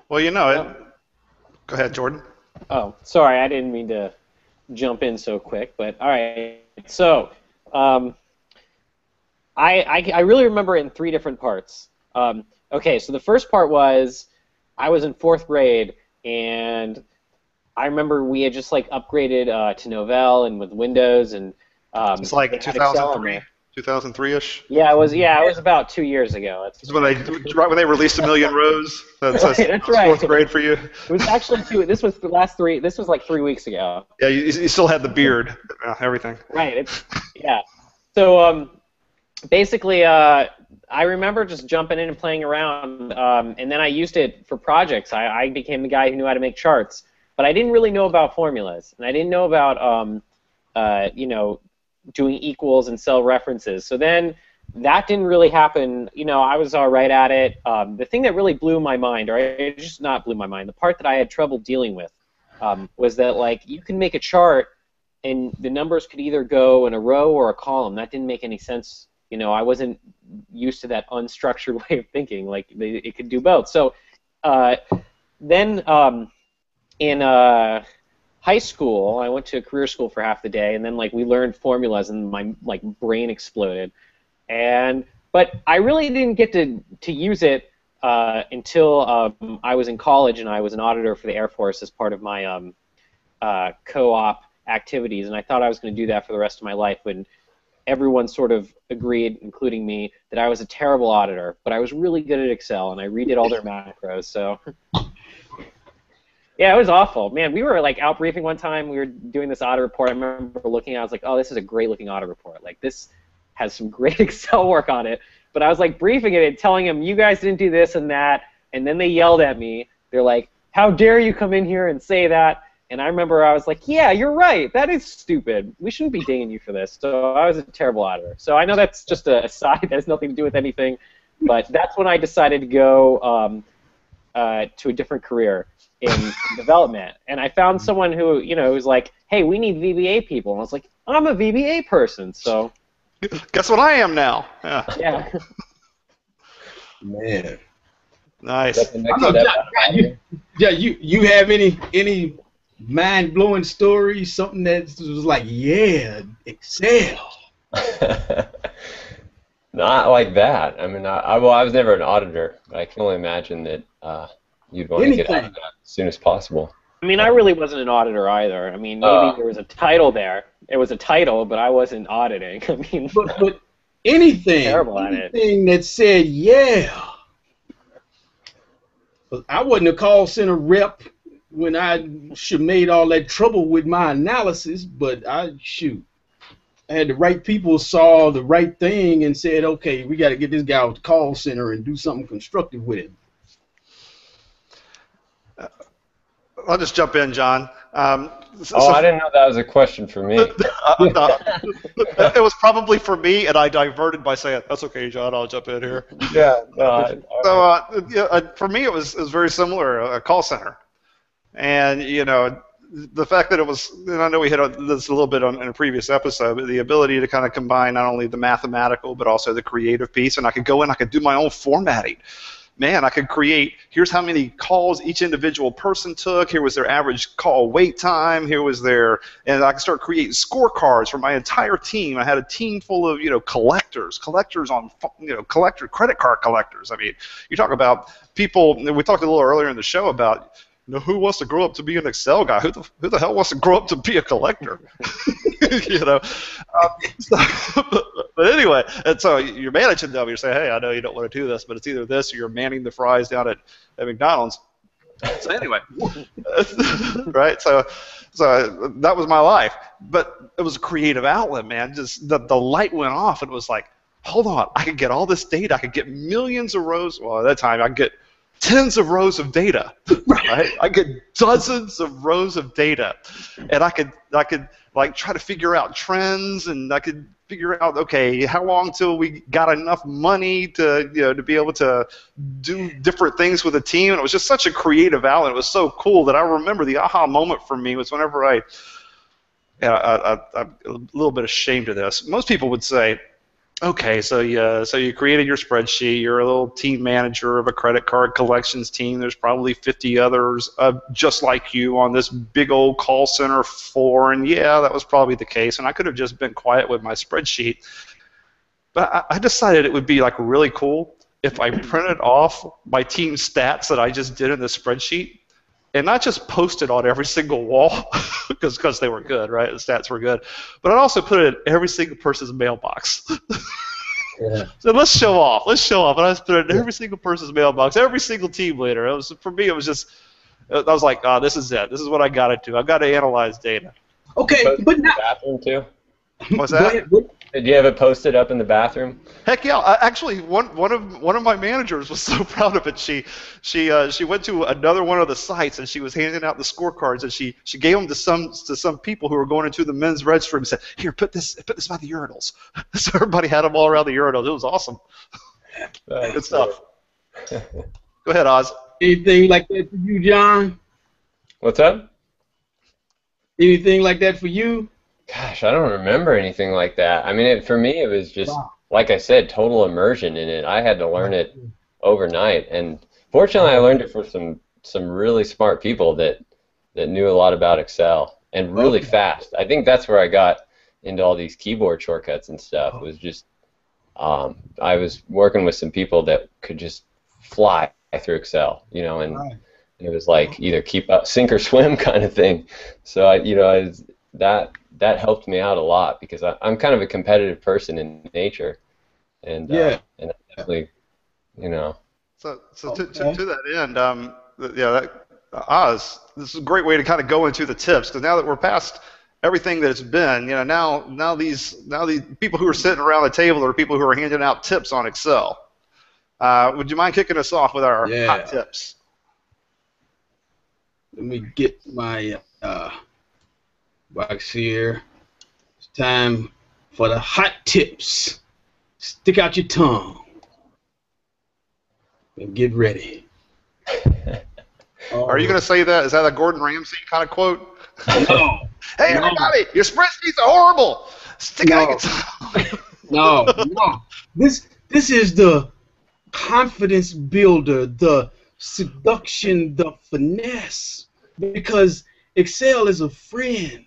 Well, go ahead, Jordan. Oh, sorry, I didn't mean to jump in so quick, but all right. So, I really remember it in three different parts. Okay, so the first part was I was in 4th grade, and I remember we had just like upgraded to Novell and with Windows, and It's like it had Excel on 2003, there. 2003-ish. Yeah, it was about 2 years ago. This is right when they released A Million Rows. That's That's right. 4th grade for you. It was actually this was like 3 weeks ago. Yeah, you still had the beard, everything. Right. Yeah. So basically, I remember just jumping in and playing around, and then I used it for projects. I became the guy who knew how to make charts, but I didn't really know about formulas, and I didn't know about doing equals and cell references. So then that didn't really happen. I was all right at it. The thing that really blew my mind, or it just not blew my mind, the part that I had trouble dealing with was that like you can make a chart and the numbers could either go in a row or a column. That didn't make any sense. I wasn't used to that unstructured way of thinking. Like it could do both. So then in high school, I went to a career school for half the day, and then like we learned formulas, and my brain exploded. But I really didn't get to use it until I was in college, and I was an auditor for the Air Force as part of my co-op activities, and I thought I was going to do that for the rest of my life. When everyone sort of agreed, including me, that I was a terrible auditor, but I was really good at Excel, and I redid all their macros. So. Yeah, it was awful. Man, we were like out briefing one time. We were doing this audit report. I remember looking at it, I was like, oh, this is a great looking audit report. Like this has some great Excel work on it. But I was like briefing it and telling them, you guys didn't do this and that. And then they yelled at me. They're like, how dare you come in here and say that? And I remember I was like, yeah, you're right. That is stupid. We shouldn't be dinging you for this. So I was a terrible auditor. So I know that's just a aside. That has nothing to do with anything. But that's when I decided to go to a different career in development. And I found someone who, was like, hey, we need VBA people. And I was like, I'm a VBA person. So guess what I am now? Yeah. Yeah. Man. Nice. You have any mind-blowing stories, something that was like, yeah, Excel. Not like that. I mean, I was never an auditor, but I can only imagine that you'd want to get out of that as soon as possible. I mean, I really wasn't an auditor either. I mean, maybe there was a title there. It was a title, but I wasn't auditing. I mean, but anything that said, yeah. I wasn't a call center rep when I should made all that trouble with my analysis, but I had the right people saw the right thing and said, okay, we got to get this guy out the call center and do something constructive with him. I'll just jump in, John. I didn't know that was a question for me. It was probably for me, and I diverted by saying, "That's okay, John. I'll jump in here." Yeah. For me, it was very similar. A call center, and the fact that it was, and I know we hit on this a little bit in a previous episode, but the ability to kind of combine not only the mathematical but also the creative piece, and I could go in, I could do my own formatting. Man, I could create, here's how many calls each individual person took, here was their average call wait time, here was their, and I could start creating scorecards for my entire team. I had a team full of, collectors on, credit card collectors. I mean, you talk about people, we talked a little earlier in the show about, who wants to grow up to be an Excel guy? Who the hell wants to grow up to be a collector? But anyway, and so you're managing them. You're saying, hey, I know you don't want to do this, but it's either this or you're manning the fries down at McDonald's. So anyway, right? So that was my life. But it was a creative outlet, man. Just the light went off, and it was like, hold on, I could get all this data. I could get millions of rows. Well, at that time, I could get tens of rows of data, right? I get dozens of rows of data, and I could like try to figure out trends, and I could figure out, okay, how long till we got enough money to to be able to do different things with a team. And it was just such a creative outlet. It was so cool that I remember the aha moment for me was whenever I'm a little bit ashamed of this. Most people would say, okay, so you created your spreadsheet. You're a little team manager of a credit card collections team. There's probably 50 others just like you on this big old call center floor, and yeah, that was probably the case. And I could have just been quiet with my spreadsheet, but I decided it would be like really cool if I printed off my team stats that I just did in the spreadsheet, and not just post it on every single wall because they were good, right? The stats were good, but I'd also put it in every single person's mailbox. Yeah. So let's show off. And I just put it in every single person's mailbox, every single team leader. It was, for me, it was just, I was like, oh, this is it. This is what I got to do. I've got to analyze data. Okay, but now. Bathroom too. What's that? Did you have it posted up in the bathroom? Heck yeah! Actually, one of my managers was so proud of it. She went to another one of the sites, and she was handing out the scorecards, and she gave them to some people who were going into the men's restroom and said, "Here, put this by the urinals." So everybody had them all around the urinals. It was awesome. Good stuff. Go ahead, Oz. Anything like that for you, John? What's up? Anything like that for you? Gosh, I don't remember anything like that. I mean, for me, it was just, like I said, total immersion in it. I had to learn it overnight, and fortunately, I learned it from some really smart people that knew a lot about Excel, and really fast. I think that's where I got into all these keyboard shortcuts and stuff. It was just, I was working with some people that could just fly through Excel, and it was like either keep up, sink or swim kind of thing. So that helped me out a lot because I'm kind of a competitive person in nature, and definitely, So to that end, Oz, this is a great way to kind of go into the tips, because now that we're past everything that it's been, now these people who are sitting around the table are people who are handing out tips on Excel. Would you mind kicking us off with our hot tips? Let me get my box here. It's time for the hot tips. Stick out your tongue and get ready. Are you going to say that? Is that a Gordon Ramsay kind of quote? No. Hey, No. everybody, your spreadsheets are horrible. Stick out your tongue. No. This is the confidence builder, the seduction, the finesse. Because Excel is a friend.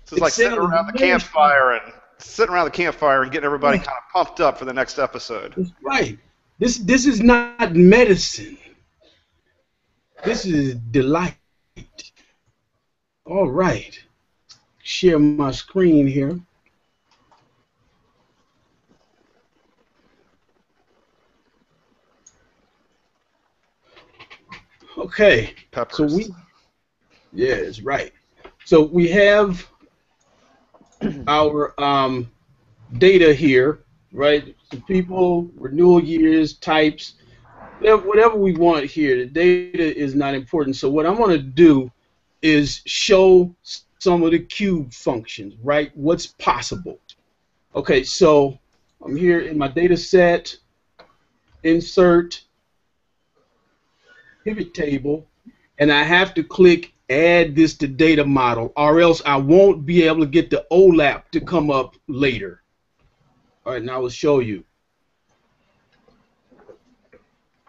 It's like sitting around the campfire and getting everybody kind of pumped up for the next episode. That's right. This is not medicine. This is delight. All right. Share my screen here. Okay. Peppers. So it's right. So we have our data here, right? So people, renewal years, types, whatever we want here. The data is not important. So what I'm going to do is show some of the cube functions, right? What's possible. Okay, so I'm here in my data set, insert, pivot table, and I have to click add this to data model, or else I won't be able to get the OLAP to come up later. All right, now I'll show you.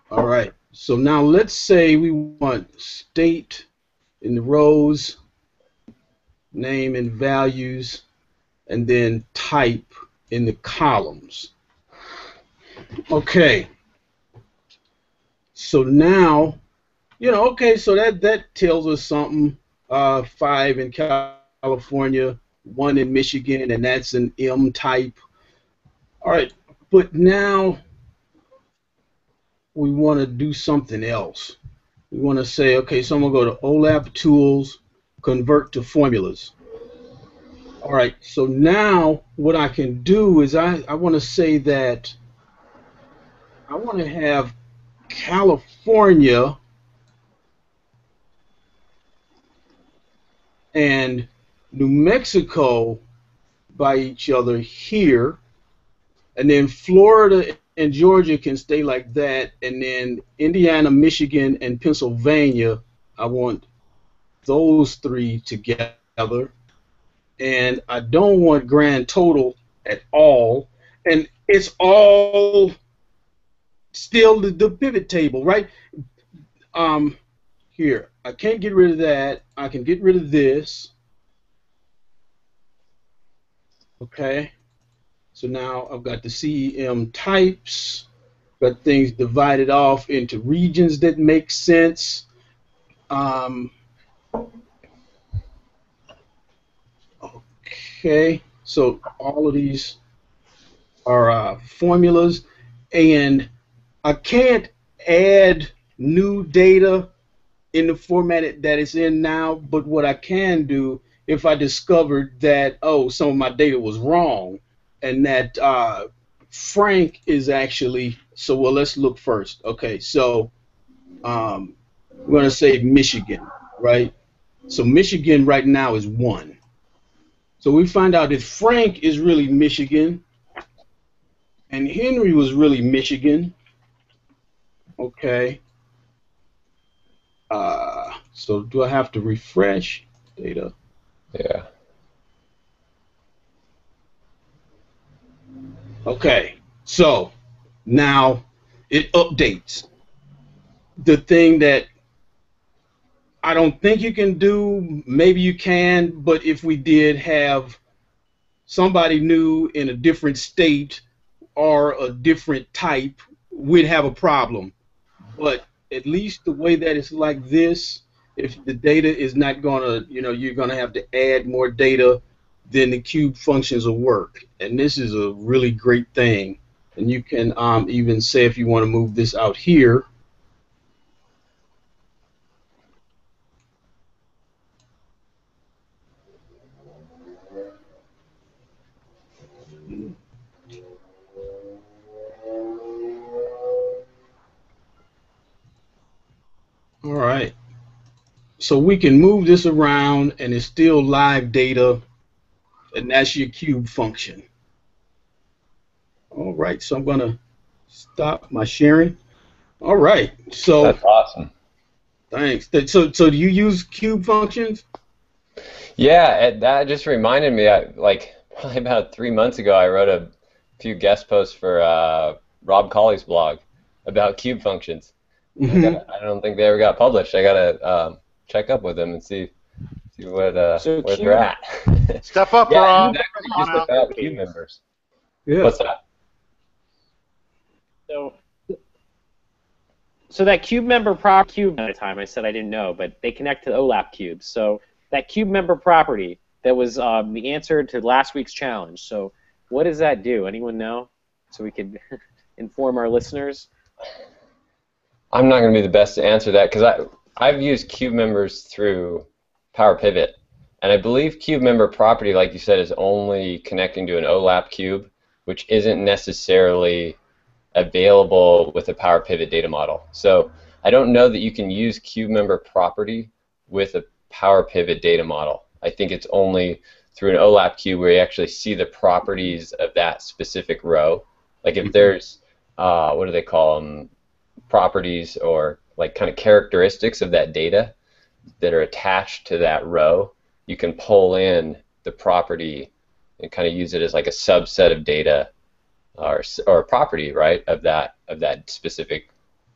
All right, so now let's say we want state in the rows, name and values, and then type in the columns. Okay, so now, okay, so that tells us something. 5 in California, 1 in Michigan, and that's an M type. All right, but now we want to do something else. We want to say, okay, so I'm going to go to OLAP Tools, Convert to Formulas. All right, so now what I can do is I want to say that I want to have California and New Mexico by each other here, and then Florida and Georgia can stay like that, and then Indiana, Michigan, and Pennsylvania, I want those 3 together, and I don't want grand total at all, and it's all still the pivot table, right? Here, I can't get rid of that. I can get rid of this. Okay. So now I've got the CEM types, got things divided off into regions that make sense. Okay, so all of these are formulas, and I can't add new data in the format that it's in now, but what I can do, if I discovered that, some of my data was wrong, and that Frank is actually, let's look first. Okay, so we're going to say Michigan, right? So Michigan right now is 1. So we find out that Frank is really Michigan, and Henry was really Michigan. Okay. So do I have to refresh data? Yeah. Okay, so now it updates. The thing that I don't think you can do, maybe you can, but if we did have somebody new in a different state or a different type, we'd have a problem. But at least the way that it's like this, if the data is not going to, you're going to have to add more data, then the cube functions will work. And this is a really great thing. And you can even say if you want to move this out here. All right. so we can move this around, and it's still live data, and that's your cube function. All right, so I'm gonna stop my sharing. All right, so That's awesome. thanks. So do you use cube functions? Yeah, that just reminded me. Like probably about 3 months ago, I wrote a few guest posts for Rob Colley's blog about cube functions. Mm-hmm. I don't think they ever got published. I gotta check up with them and see what where they're at. Step up, Yeah, Rob. it's actually just about cube members. Yeah. What's that? So that cube member cube at the time I said I didn't know, but they connect to the OLAP cubes. So that cube member property that was the answer to last week's challenge. So what does that do? Anyone know? So we could inform our listeners. I'm not going to be the best to answer that because I've used cube members through Power Pivot, and I believe cube member property, like you said, is only connecting to an OLAP cube, which isn't necessarily available with a Power Pivot data model. So I don't know that you can use cube member property with a Power Pivot data model. I think it's only through an OLAP cube where you actually see the properties of that specific row. Like if there's, what do they call them, properties or like kind of characteristics of that data that are attached to that row, you can pull in the property and kind of use it as like a subset of data or a property, right, of that specific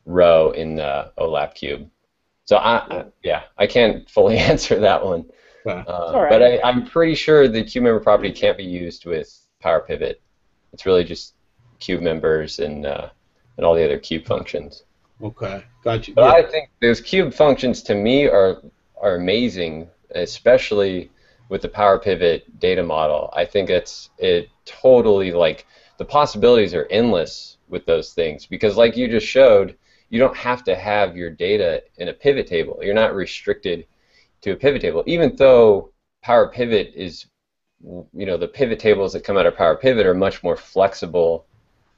row in the OLAP cube. So I can't fully answer that one, Right. but I'm pretty sure the cube member property can't be used with Power Pivot. It's really just cube members and all the other cube functions. Okay, got you. But Yeah. I think those cube functions to me are amazing, especially with the Power Pivot data model. I think it totally, like, the possibilities are endless with those things because, like you just showed, you don't have to have your data in a pivot table. You're not restricted to a pivot table, even though Power Pivot is, the pivot tables that come out of Power Pivot are much more flexible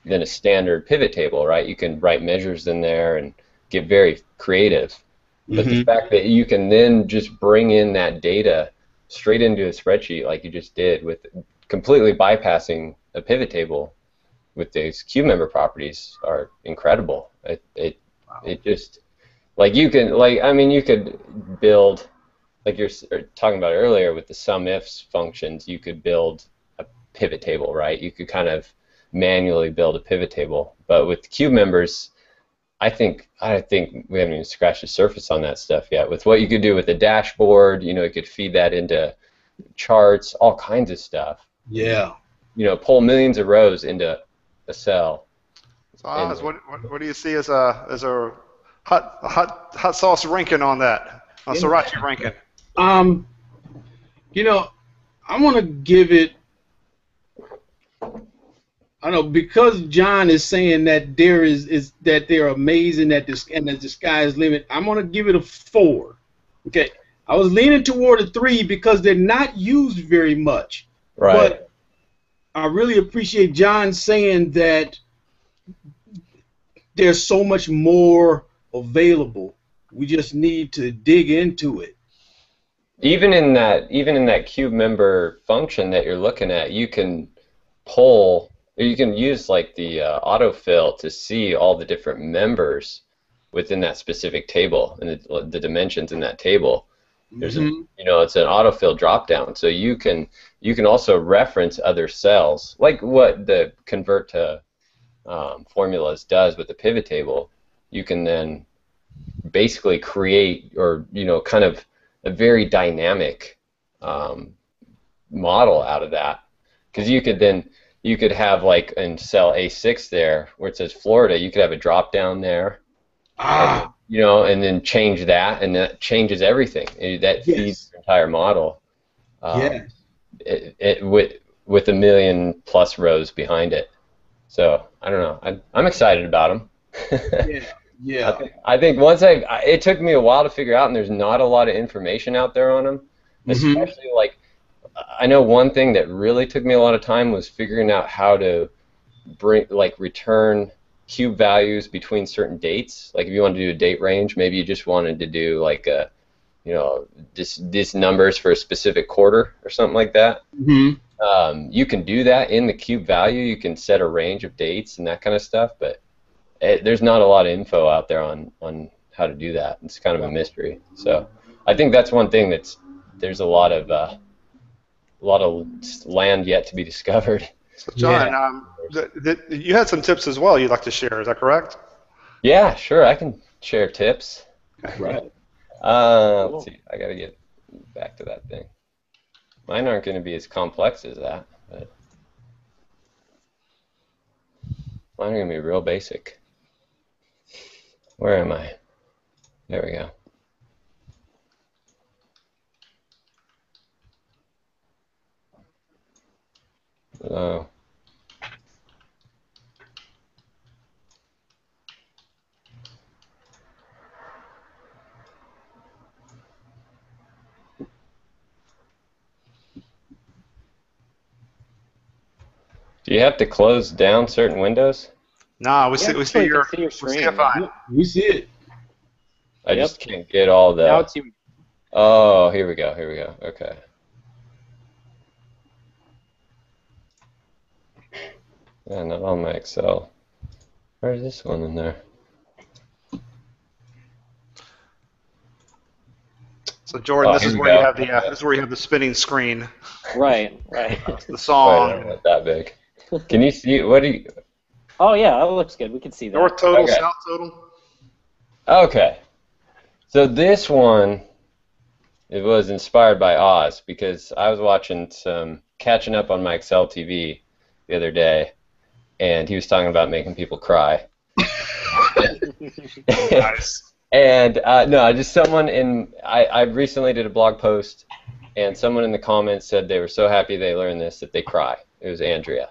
than a standard pivot table, right? You can write measures in there and get very creative. But the fact that you can then just bring in that data straight into a spreadsheet like you just did with completely bypassing a pivot table with these cube member properties are incredible. It just, like, you can, like, I mean, you could build, like you're talking about earlier with the sum ifs functions, you could build a pivot table, right? You could kind of manually build a pivot table. But with cube members, I think we haven't even scratched the surface on that stuff yet. With what you could do with the dashboard, you could feed that into charts, all kinds of stuff. Yeah. Pull millions of rows into a cell. So Oz, what do you see as a hot sauce ranking on that? On Sriracha ranking? I want to give it. I know because John is saying that that they're amazing and that the sky is limit. I'm gonna give it a 4. Okay, I was leaning toward a 3 because they're not used very much. Right. But I really appreciate John saying that there's so much more available. We just need to dig into it. Even in that cube member function that you're looking at, you can pull. You can use like the autofill to see all the different members within that specific table and the dimensions in that table. There's it's an autofill dropdown, so you can also reference other cells, like what the convert to formulas does with the pivot table. You can then basically create or kind of a very dynamic model out of that, because you could have, like, in cell A6 there where it says Florida, you could have a drop down there, and then change that, and that changes everything. That feeds the entire model. With a million plus rows behind it. So I don't know. I'm excited about them. Yeah. I think it took me a while to figure out, and there's not a lot of information out there on them, especially like. I know one thing that really took me a lot of time was figuring out how to return cube values between certain dates. Like if you want to do a date range, maybe you just wanted to do like a this numbers for a specific quarter or something like that. You can do that in the cube value. You can set a range of dates and that kind of stuff, but there's not a lot of info out there on how to do that. It's kind of a mystery. So I think that's one thing there's a lot of land yet to be discovered. So John, you had some tips as well you'd like to share. Is that correct? Yeah, sure. I can share tips. Right. Let's see. I gotta get back to that thing. Mine aren't going to be as complex as that, but mine are going to be real basic. Where am I? There we go. Hello. Do you have to close down certain windows? No, we see your screen. We see it. I just can't get all the. Now it's you. Oh, here we go. Here we go. Okay. Yeah, not on my Excel. Where's this one in there? So Jordan, this is where you have the this is where you have the spinning screen. Right. The song. Right, not that big. Can you see? What do you? Oh yeah, that looks good. We can see that. North total, Okay. south total. Okay. So this one, it was inspired by Oz because I was catching up on my Excel TV the other day, and he was talking about making people cry. Nice. And no, just someone I recently did a blog post, and someone in the comments said they were so happy they learned this that they cry. It was Andrea.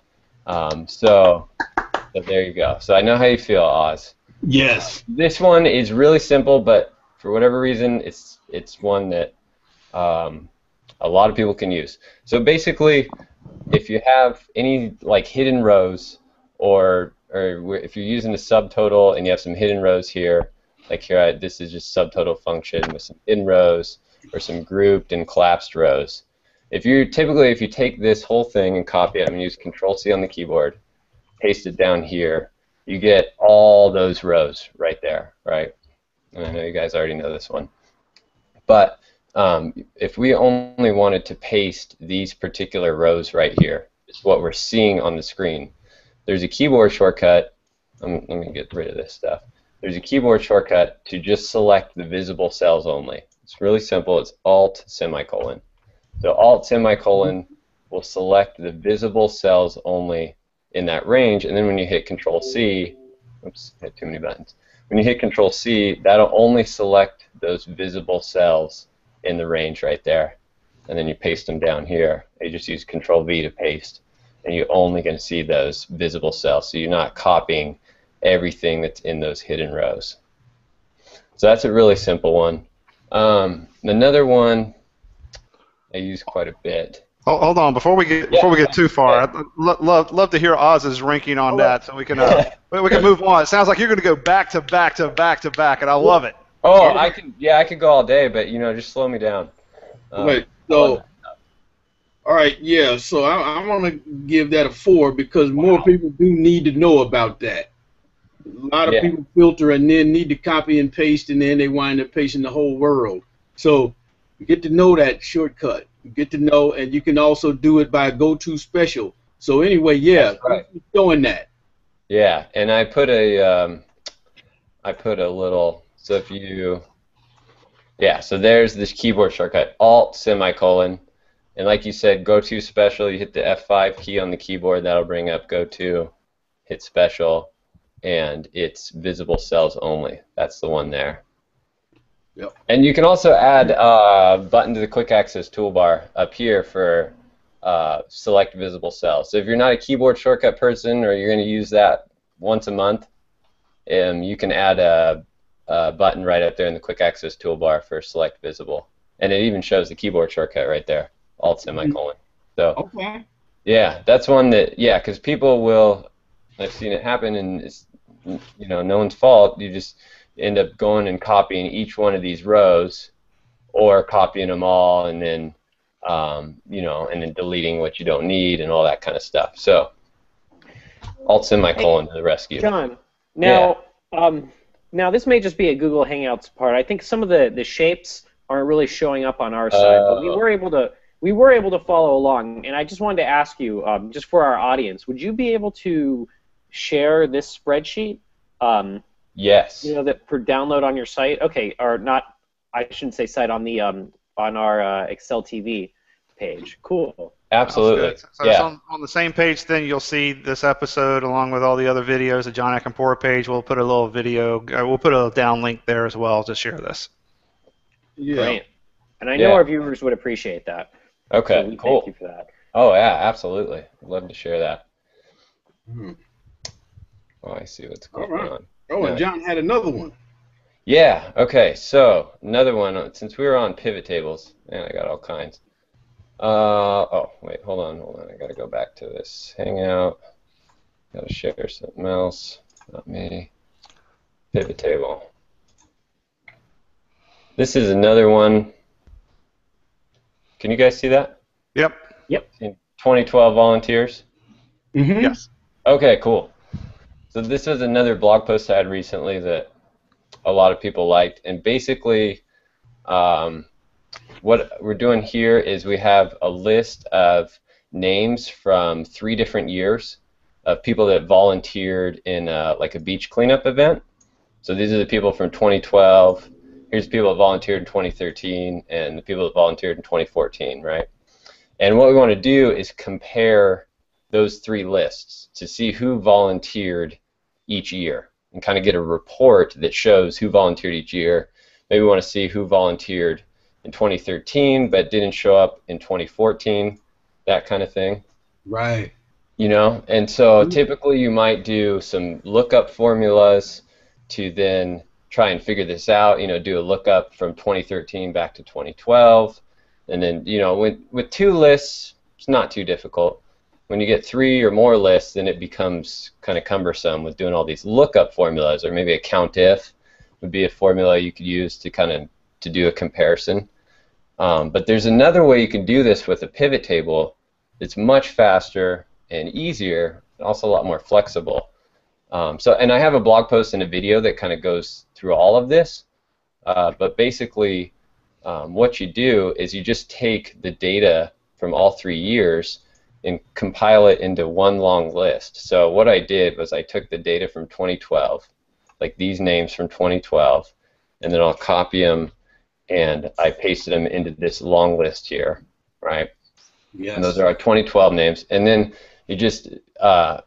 So there you go. So I know how you feel, Oz. Yes. This one is really simple, but for whatever reason, it's one that a lot of people can use. So basically, if you have any like hidden rows, or if you're using a subtotal and you have some hidden rows here, like here, this is just subtotal function with some hidden rows or some grouped and collapsed rows. If you take this whole thing and copy it, I'm going to use Control-C on the keyboard, paste it down here, you get all those rows right there, right? And I know you guys already know this one. But if we only wanted to paste these particular rows right here, is what we're seeing on the screen. There's a keyboard shortcut. Let me get rid of this stuff. There's a keyboard shortcut to just select the visible cells only. It's really simple. It's Alt semicolon. So Alt semicolon will select the visible cells only in that range, and then when you hit Control-C, oops, hit too many buttons. When you hit Control-C, that'll only select those visible cells in the range right there, and then you paste them down here. You just use Control-V to paste, and you're only going to see those visible cells, so you're not copying everything that's in those hidden rows. So that's a really simple one. Another one I use quite a bit. Hold on, before we get too far, I'd love to hear Oz's ranking on that, so we can move on. It sounds like you're going to go back to back to back to back, and I love it. Oh, I could go all day, but just slow me down. Wait, so all right, yeah. So I want to give that a 4 because more people do need to know about that. A lot of people filter and then need to copy and paste, and then they wind up pasting the whole world. So you get to know that shortcut. You get to know, and you can also do it by go-to special. So anyway, yeah, right. Keep doing that. Yeah, and I put a little. So if you, so there's this keyboard shortcut, Alt semicolon, and like you said, go-to special. You hit the F5 key on the keyboard. That'll bring up go-to. Hit special, and it's visible cells only. That's the one there. Yep. And you can also add a button to the quick access toolbar up here for select visible cells. So if you're not a keyboard shortcut person or you're going to use that once a month, you can add a button right up there in the quick access toolbar for select visible. And it even shows the keyboard shortcut right there, Alt semicolon. So Okay. yeah, that's one that, because people will, I've seen it happen, and it's no one's fault. You just end up going and copying each one of these rows, or copying them all and then you know, and then deleting what you don't need and all that kind of stuff. So Alt semicolon to the rescue. John, now now this may just be a Google Hangouts part. I think some of the shapes aren't really showing up on our side, but we were able to follow along. And I just wanted to ask you, just for our audience, would you be able to share this spreadsheet? Yes. You know, that for download on your site. Okay, or not? I shouldn't say site, on the on our Excel TV page. Cool. Absolutely. So it's on the same page. Then you'll see this episode along with all the other videos. The Jon Acompora page. We'll put a little video. We'll put a down link there as well to share this. Yeah. Great. And I know our viewers would appreciate that. Okay. So cool. Thank you for that. Oh yeah, absolutely. Love to share that. Mhm. Oh, I see what's going All right. on. Oh, and John had another one. Yeah. Okay. So another one. Since we were on pivot tables, man, I got all kinds. Oh, wait, hold on. I gotta go back to this Hangout. Gotta share something else. Not me. Pivot table. This is another one. Can you guys see that? Yep. 2012 volunteers. Mm-hmm. Yes. Okay, cool. So this was another blog post I had recently that a lot of people liked, and basically, what we're doing here is we have a list of names from 3 different years of people that volunteered in like a beach cleanup event. So these are the people from 2012. Here's the people that volunteered in 2013 and the people that volunteered in 2014, right? And what we want to do is compare those 3 lists to see who volunteered each year and kind of get a report that shows who volunteered each year. Maybe we want to see who volunteered in 2013 but didn't show up in 2014, that kind of thing. Right. You know, and so typically you might do some lookup formulas to then try and figure this out, you know, do a lookup from 2013 back to 2012, and then, you know, with 2 lists, it's not too difficult. When you get 3 or more lists, then it becomes kind of cumbersome with doing all these lookup formulas, or maybe a COUNTIF would be a formula you could use to kind of to do a comparison. But there's another way you can do this with a pivot table. It's much faster and easier, and also a lot more flexible. And I have a blog post and a video that kind of goes through all of this. But basically, what you do is you just take the data from all 3 years and compile it into one long list. So what I did was I took the data from 2012, like these names from 2012, and then I'll copy them and I pasted them into this long list here, right? Yes. And those are our 2012 names. And then you just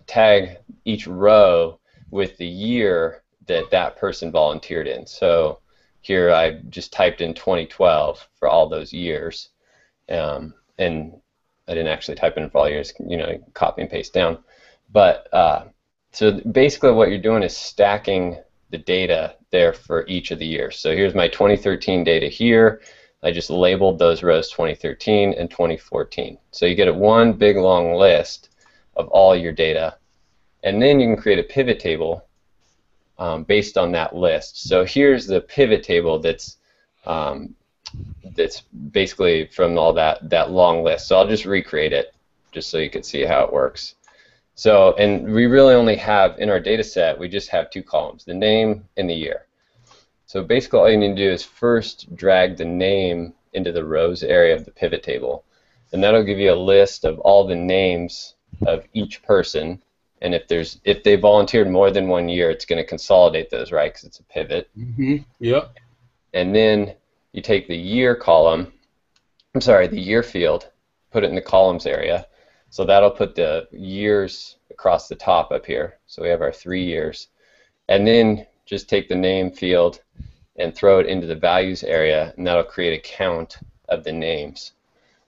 tag each row with the year that that person volunteered in. So here I just typed in 2012 for all those years. And I didn't actually type in for all years, you know, copy and paste down. But so basically what you're doing is stacking the data there for each of the years. So here's my 2013 data here. I just labeled those rows 2013 and 2014. So you get one big long list of all your data, and then you can create a pivot table based on that list. So here's the pivot table that's basically from all that long list. So I'll just recreate it just so you can see how it works. So, and we really only have, in our data set, we just have 2 columns, the name and the year. So basically all you need to do is first drag the name into the rows area of the pivot table, and that'll give you a list of all the names of each person. And if they volunteered more than 1 year, it's going to consolidate those, right? Because it's a pivot. Mm-hmm. Yep. And then you take the year column, the year field, put it in the columns area. So that'll put the years across the top up here. So we have our 3 years. And then just take the name field and throw it into the values area, and that'll create a count of the names.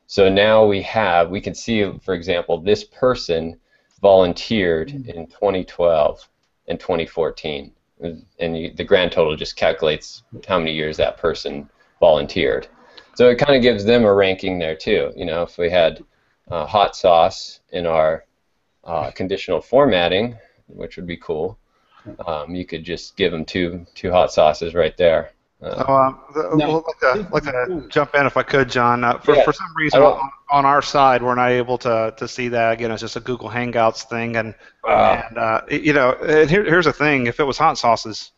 So now we can see, for example, this person volunteered in 2012 and 2014. And the grand total just calculates how many years that person volunteered. So it kind of gives them a ranking there too. You know, if we had hot sauce in our conditional formatting, which would be cool, you could just give them two hot sauces right there. Now, like to jump in if I could, John. Yeah. For some reason on our side, we're not able to see that. Again, it's just a Google Hangouts thing, and here's the thing: if it was hot sauces,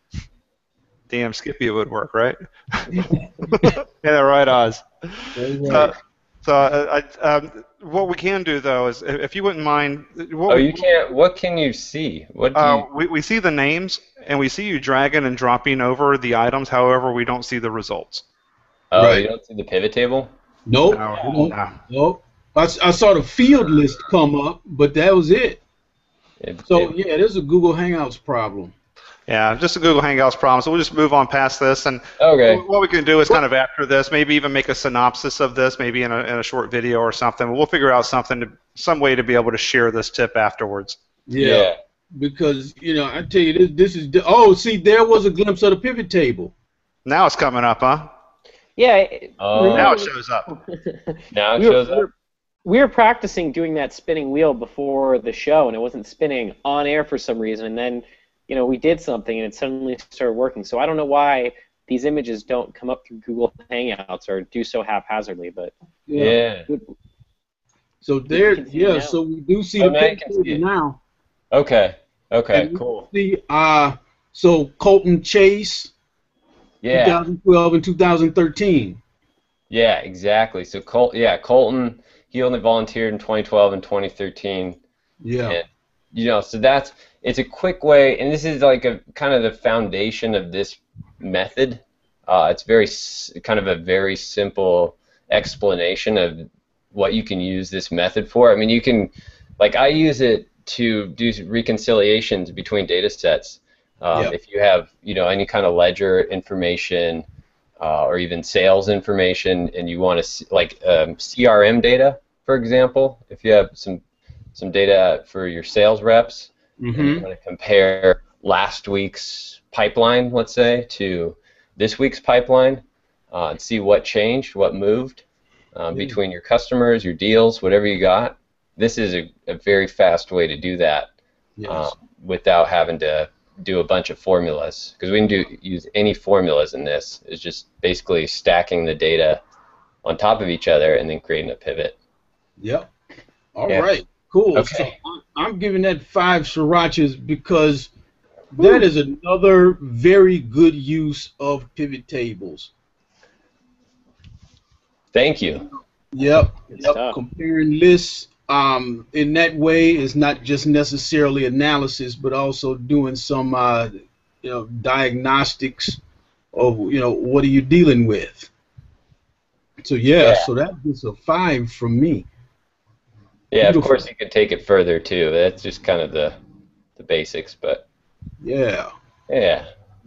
damn Skippy, it would work, right? Yeah, right, Oz. right. What we can do though is, if you wouldn't mind, you can't. What can you see? What do you? we see the names and we see you dragging and dropping over the items. However, we don't see the results. Oh, Right. you don't see the pivot table? Nope. No. Nope. I saw the field list come up, but that was it. So yeah, there's a Google Hangouts problem. Yeah, just a Google Hangouts problem. So we'll just move on past this, and Okay. what we can do is kind of after this, maybe even make a synopsis of this, maybe in a short video or something. We'll figure out some way to be able to share this tip afterwards. Yeah. Because I tell you, this is see, there was a glimpse of the pivot table. Now it's coming up, huh? Yeah. Now it shows up. Now it shows up. We were practicing doing that spinning wheel before the show, and it wasn't spinning on air for some reason, and then we did something and it suddenly started working. So I don't know why these images don't come up through Google Hangouts or do so haphazardly, but Yeah. So there, so we do see the picture now. Okay. Okay. And Cool. See, so Colton Chase, Yeah. 2012 and 2013. Yeah. Exactly. So Colton, he only volunteered in 2012 and 2013. Yeah. And, so it's a quick way, and this is like a kind of the foundation of this method. It's kind of a very simple explanation of what you can use this method for. I mean, you can, I use it to do reconciliations between data sets. If you have, any kind of ledger information or even sales information, and you want to see, CRM data, for example, if you have some data for your sales reps, and you want to compare last week's pipeline, let's say, to this week's pipeline, and see what changed, what moved between your customers, your deals, whatever you got. This is a very fast way to do that without having to do a bunch of formulas, because we can use any formulas in this. It's just basically stacking the data on top of each other and then creating a pivot. Yep. All right. Cool. Okay. So I'm giving that 5 srirachas because that is another very good use of pivot tables. Thank you. Yep. stuff. Comparing lists in that way is not just necessarily analysis, but also doing some diagnostics of what are you dealing with. So so that gets a 5 from me. Yeah, of course you can take it further too. That's just kind of the basics, but Yeah.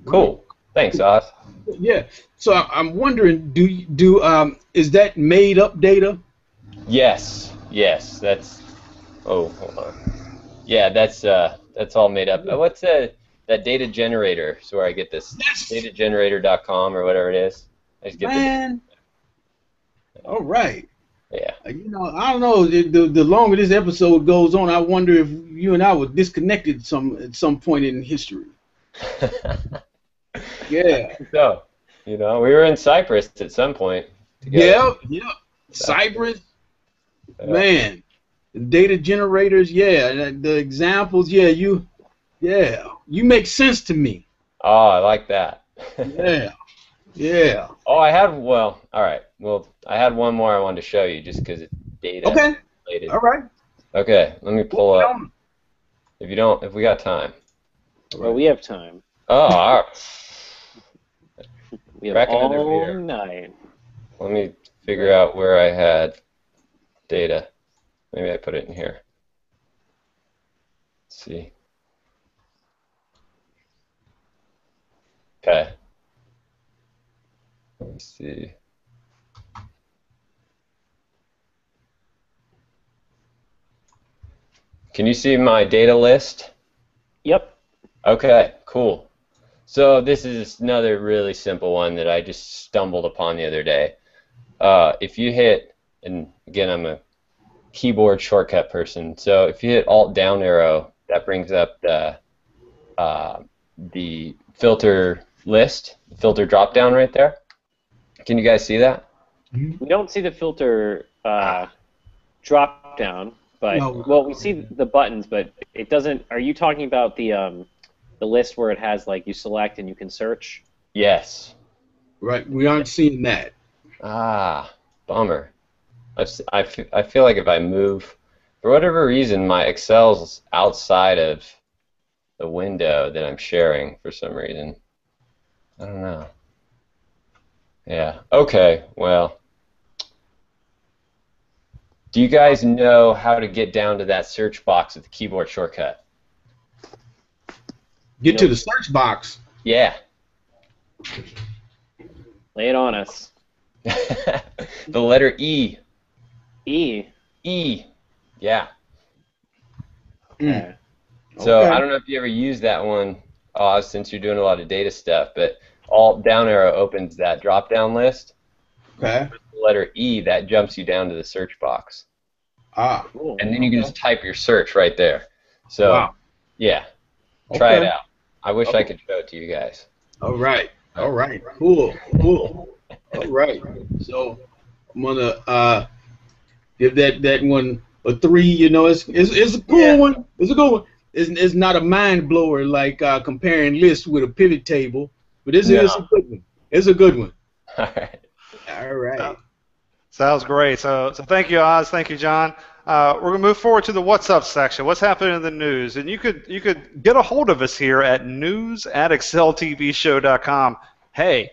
Cool. Thanks, Oz. Yeah. So I'm wondering, is that made up data? Yes. That's. Oh, hold on. Yeah, that's all made up. What's that data generator? So where I get this datagenerator.com or whatever it is. I just get Man. All right. Yeah. I don't know. The longer this episode goes on, I wonder if you and I were disconnected at some point in history. Yeah. So, we were in Cyprus at some point together. Yeah. Cyprus. Man. The data generators, the examples, you make sense to me. Oh, I like that. Yeah. Oh, all right. Well, I had one more I wanted to show you just because it's data related. All right. Okay, let me pull up. If we got time. Well, we have time. Oh, all right. We have Crack another all beer. night. Let me figure out where I had data. Maybe I put it in here. Let's see. Okay. Let's see. Can you see my data list? Yep. Okay, cool. So this is another really simple one that I just stumbled upon the other day. If you hit, and again, I'm a keyboard shortcut person, so if you hit Alt down arrow, that brings up the filter list, the filter drop down right there. Can you guys see that? We don't see the filter drop down, but No. well, we see the buttons, but it doesn't. Are you talking about the list where it has like you select and you can search? Yes. Right. We aren't seeing that. Ah, bummer. I feel like if I move, for whatever reason, my Excel's outside of the window that I'm sharing for some reason. I don't know. Yeah. Okay. Well, do you guys know how to get down to that search box with the keyboard shortcut? Get to the search box. Yeah. Lay it on us. The letter E. E. E. Yeah. Okay. So Okay. I don't know if you ever use that one, Oz, since you're doing a lot of data stuff, but Alt down arrow opens that drop-down list. Okay. The letter E, that jumps you down to the search box. Ah. Cool. And then you can just type your search right there. So, Wow. yeah, try it Okay. out. I wish I could show it to you guys. All right. All right. Cool. Cool. All right. So I'm gonna give that one a 3. You know, it's a cool one. It's a good one. It's not a mind blower like comparing lists with a pivot table, but it's a good one. It's a good one. All right. All right. Sounds great. So thank you, Oz. Thank you, John. We're going to move forward to the What's Up section. What's happening in the news? And you could get a hold of us here at news@exceltvshow.com. Hey,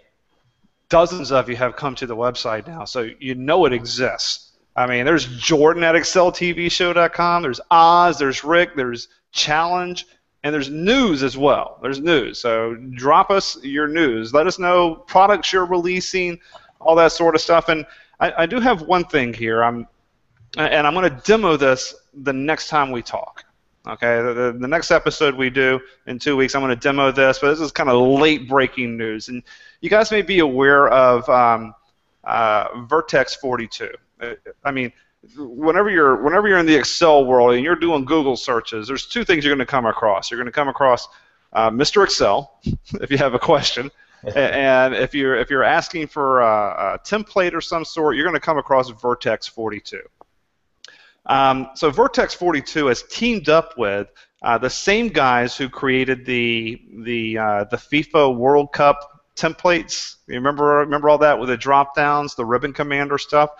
dozens of you have come to the website now, so you know it exists. I mean, there's Jordan at exceltvshow.com. There's Oz. There's Rick. There's Challenge. And there's news as well. There's news. So drop us your news. Let us know products you're releasing, all that sort of stuff. And I do have one thing here. I'm going to demo this the next time we talk. Okay, the next episode we do in 2 weeks, I'm going to demo this, but this is kind of late breaking news. And you guys may be aware of Vertex 42. I mean, whenever you're in the Excel world and you're doing Google searches, there's 2 things you're going to come across. You're going to come across Mr. Excel, if you have a question. And if you're asking for a template or some sort, you're going to come across Vertex 42. So Vertex 42 has teamed up with the same guys who created the FIFA World Cup templates. You remember all that with the drop downs, the ribbon commander stuff.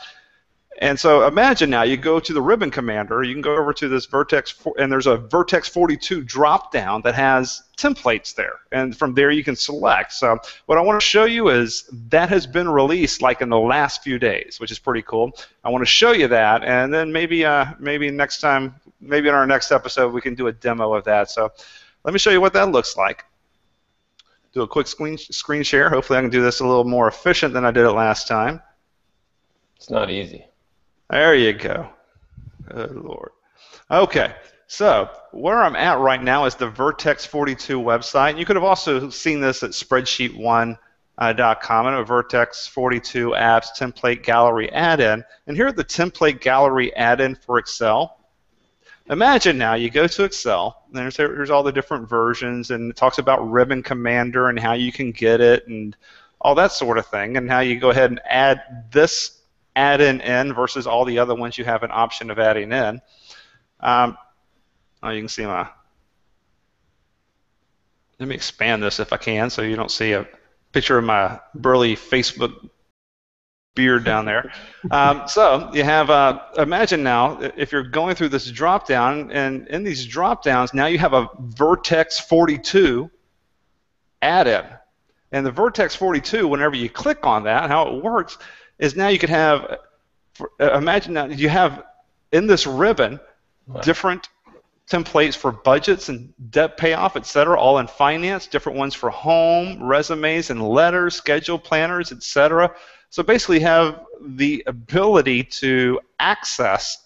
And so imagine now you go to the ribbon commander, you can go over to this Vertex, and there's a Vertex 42 drop down that has templates there, and from there you can select. So what I want to show you is that has been released like in the last few days, which is pretty cool. I want to show you that, and then maybe next time, maybe in our next episode we can do a demo of that. So let me show you what that looks like. Do a quick screen share. Hopefully I can do this a little more efficient than I did it last time. It's not easy. There you go. Good Lord. Okay, so where I'm at right now is the Vertex 42 website. You could have also seen this at spreadsheet1.com and a Vertex 42 apps template gallery add-in. And here are the template gallery add-in for Excel. Imagine now you go to Excel, and there's all the different versions, and it talks about Ribbon Commander and how you can get it and all that sort of thing, and how you go ahead and add this add-in versus all the other ones you have an option of adding in. Oh, you can see my. Let me expand this if I can, so you don't see a picture of my burly Facebook beard down there. So you have. Imagine now if you're going through this drop-down, and in these drop-downs now you have a Vertex 42 add-in, and the Vertex 42. Whenever you click on that, how it works is now you could have, imagine now you have in this ribbon different templates for budgets and debt payoff, etc., all in finance, different ones for home, resumes and letters, schedule planners, etc. So basically you have the ability to access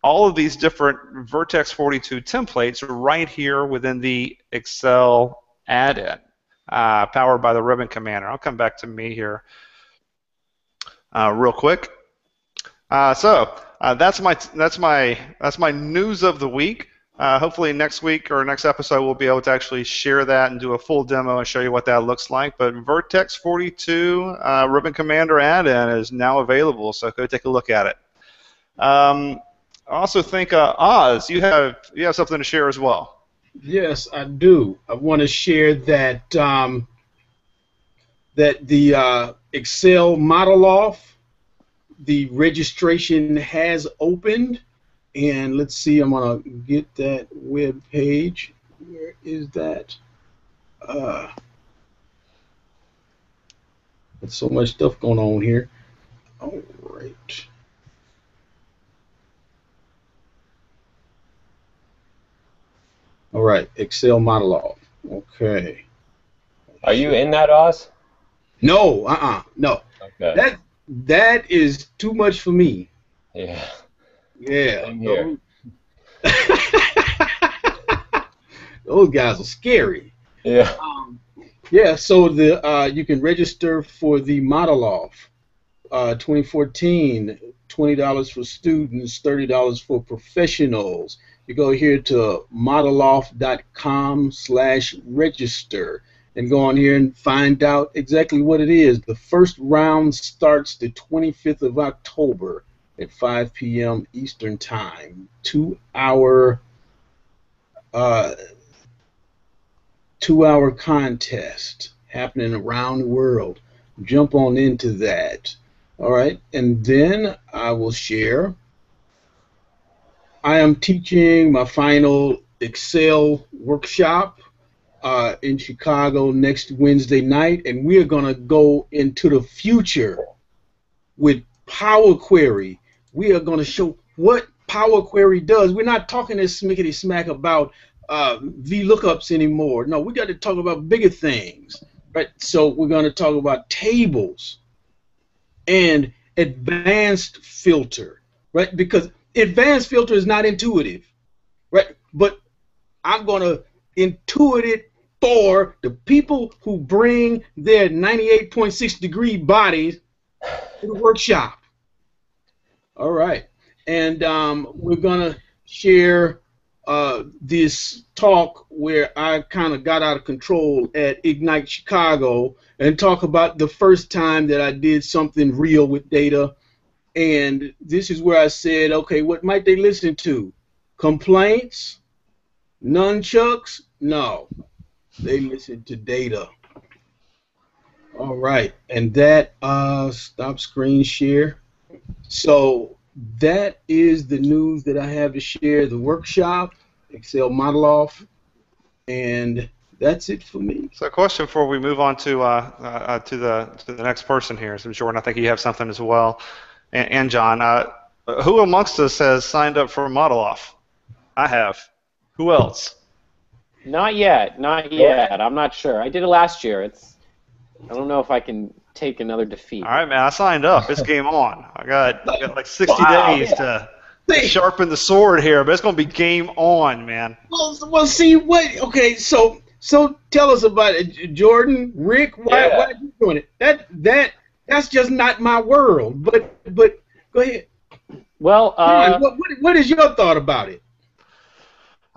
all of these different Vertex 42 templates right here within the Excel add-in, powered by the ribbon commander. I'll come back to me here. Real quick. So that's my news of the week. Hopefully next week or next episode we'll be able to actually share that and do a full demo and show you what that looks like. But Vertex 42 Ribbon Commander add-in is now available, so go take a look at it. I also think Oz, you have something to share as well. Yes, I do. I want to share that that the Excel Model Off, the registration has opened. And let's see, I'm going to get that web page. Where is that? There's so much stuff going on here. All right. All right, Excel Model Off. Okay. Are you in that, Oz? No, no. Okay. That is too much for me. Yeah. Yeah. Same here. Those guys are scary. Yeah. Yeah. So you can register for the Model Off 2014. $20 for students, $30 for professionals. You go here to modeloff.com/register and go on here and find out exactly what it is. The first round starts the 25th of October at 5 p.m. Eastern Time. 2-hour contest happening around the world. Jump on into that. All right, and then I will share. I am teaching my final Excel workshop in Chicago next Wednesday night, and we are going to go into the future with Power Query. We are going to show what Power Query does. We're not talking this smickety smack about VLOOKUPs anymore. No, we got to talk about bigger things, right? So we're going to talk about tables and advanced filter, right? Because advanced filter is not intuitive, right? But I'm going to intuit it for the people who bring their 98.6-degree bodies to the workshop. All right. And we're going to share this talk where I kind of got out of control at Ignite Chicago and talk about the first time that I did something real with data. And this is where I said, okay, what might they listen to? Complaints? Nunchucks? No. They listen to data. All right. And that, stop screen share. So that is the news that I have to share. The workshop, Excel Model Off, and that's it for me. So, a question before we move on to the next person here. So, Jordan, I think you have something as well, and John. Who amongst us has signed up for Model Off? I have. Who else? Not yet. Not yet. I'm not sure. I did it last year. I don't know if I can take another defeat. All right, man. I signed up. It's game on. I got like 60 days to sharpen the sword here, but it's going to be game on, man. Well, see what? Okay, so tell us about it, Jordan, Rick. Why are you doing it? That's just not my world. But go ahead. Well, what is your thought about it?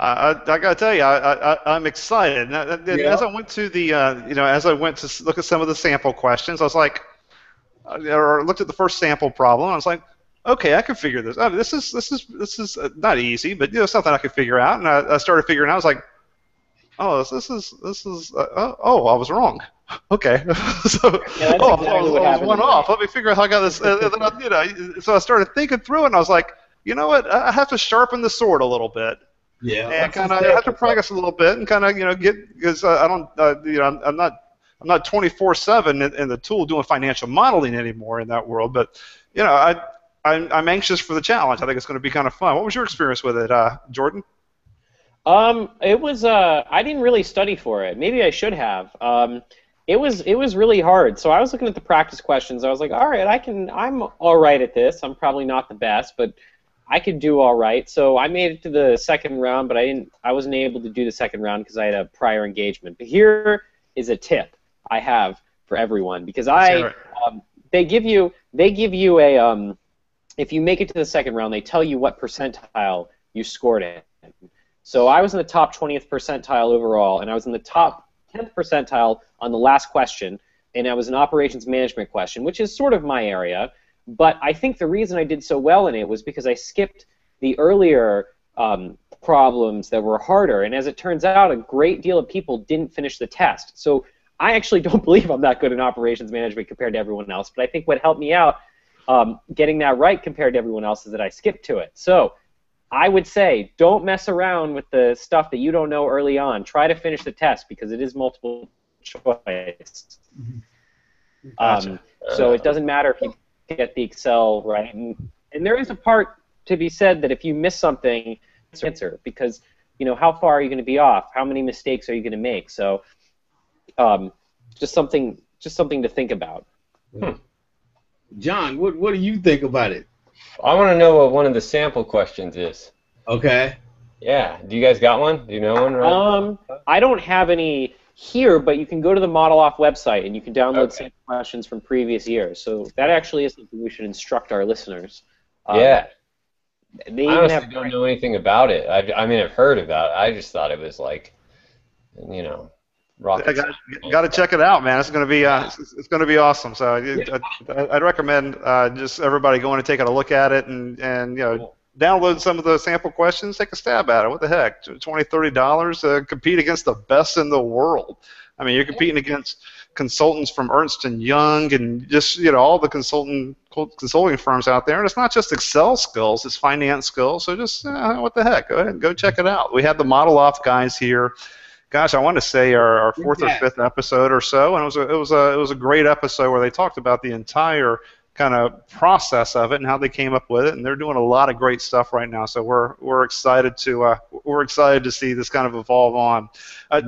I got to tell you, I'm excited. As I went to as I went to look at some of the sample questions, I was like, or looked at the first sample problem, I was like, okay, I can figure this out. This is not easy, but something I could figure out. And I started figuring out. I was like, oh, this is oh, I was wrong. Okay, so I was one off. Let me figure out how I got this. So I started thinking through it, and I was like, you know what? I have to sharpen the sword a little bit. Yeah, and kind of have to practice a little bit and kind of get, because I don't I'm not 24/7 in the tool doing financial modeling anymore in that world, but I'm anxious for the challenge. I think it's going to be kind of fun. What was your experience with it, Jordan? It was I didn't really study for it. Maybe I should have. It was really hard. So I was looking at the practice questions. I was like, all right, I'm all right at this. I'm probably not the best, but I could do all right. So I made it to the second round, but I wasn't able to do the second round because I had a prior engagement. But here is a tip I have for everyone, because they give you a if you make it to the second round, they tell you what percentile you scored in. So I was in the top 20th percentile overall, and I was in the top 10th percentile on the last question, and I was an operations management question, which is sort of my area. But I think the reason I did so well in it was because I skipped the earlier problems that were harder, and as it turns out, a great deal of people didn't finish the test. So I actually don't believe I'm that good in operations management compared to everyone else, but I think what helped me out getting that right compared to everyone else is that I skipped to it. So I would say don't mess around with the stuff that you don't know early on. Try to finish the test because it is multiple choice. Gotcha. So it doesn't matter if you get the Excel right. And there is a part to be said that if you miss something, it's answer, because how far are you going to be off? How many mistakes are you going to make? So just something to think about. John, what do you think about it? I want to know what one of the sample questions is. Okay. Yeah. Do you guys got one? Do you know one? Right? I don't have any here, but you can go to the Model Off website and you can download sample questions from previous years. So that actually is something we should instruct our listeners. Yeah. They I even honestly don't know anything about it. I mean, I've heard about it. I just thought it was like, rocket science. Got to check it out, man. It's going to be it's going to be awesome. So I'd recommend just everybody going and taking a look at it and download some of the sample questions. Take a stab at it. What the heck? $20, $30 compete against the best in the world. I mean, you're competing against consultants from Ernst & Young and just all the consulting firms out there. And it's not just Excel skills; it's finance skills. So just what the heck? Go ahead and go check it out. We had the Model Off guys here. Gosh, I want to say our fourth or fifth episode or so, and it was a great episode where they talked about the entire kind of process of it and how they came up with it, and they're doing a lot of great stuff right now. So we're excited to see this kind of evolve on.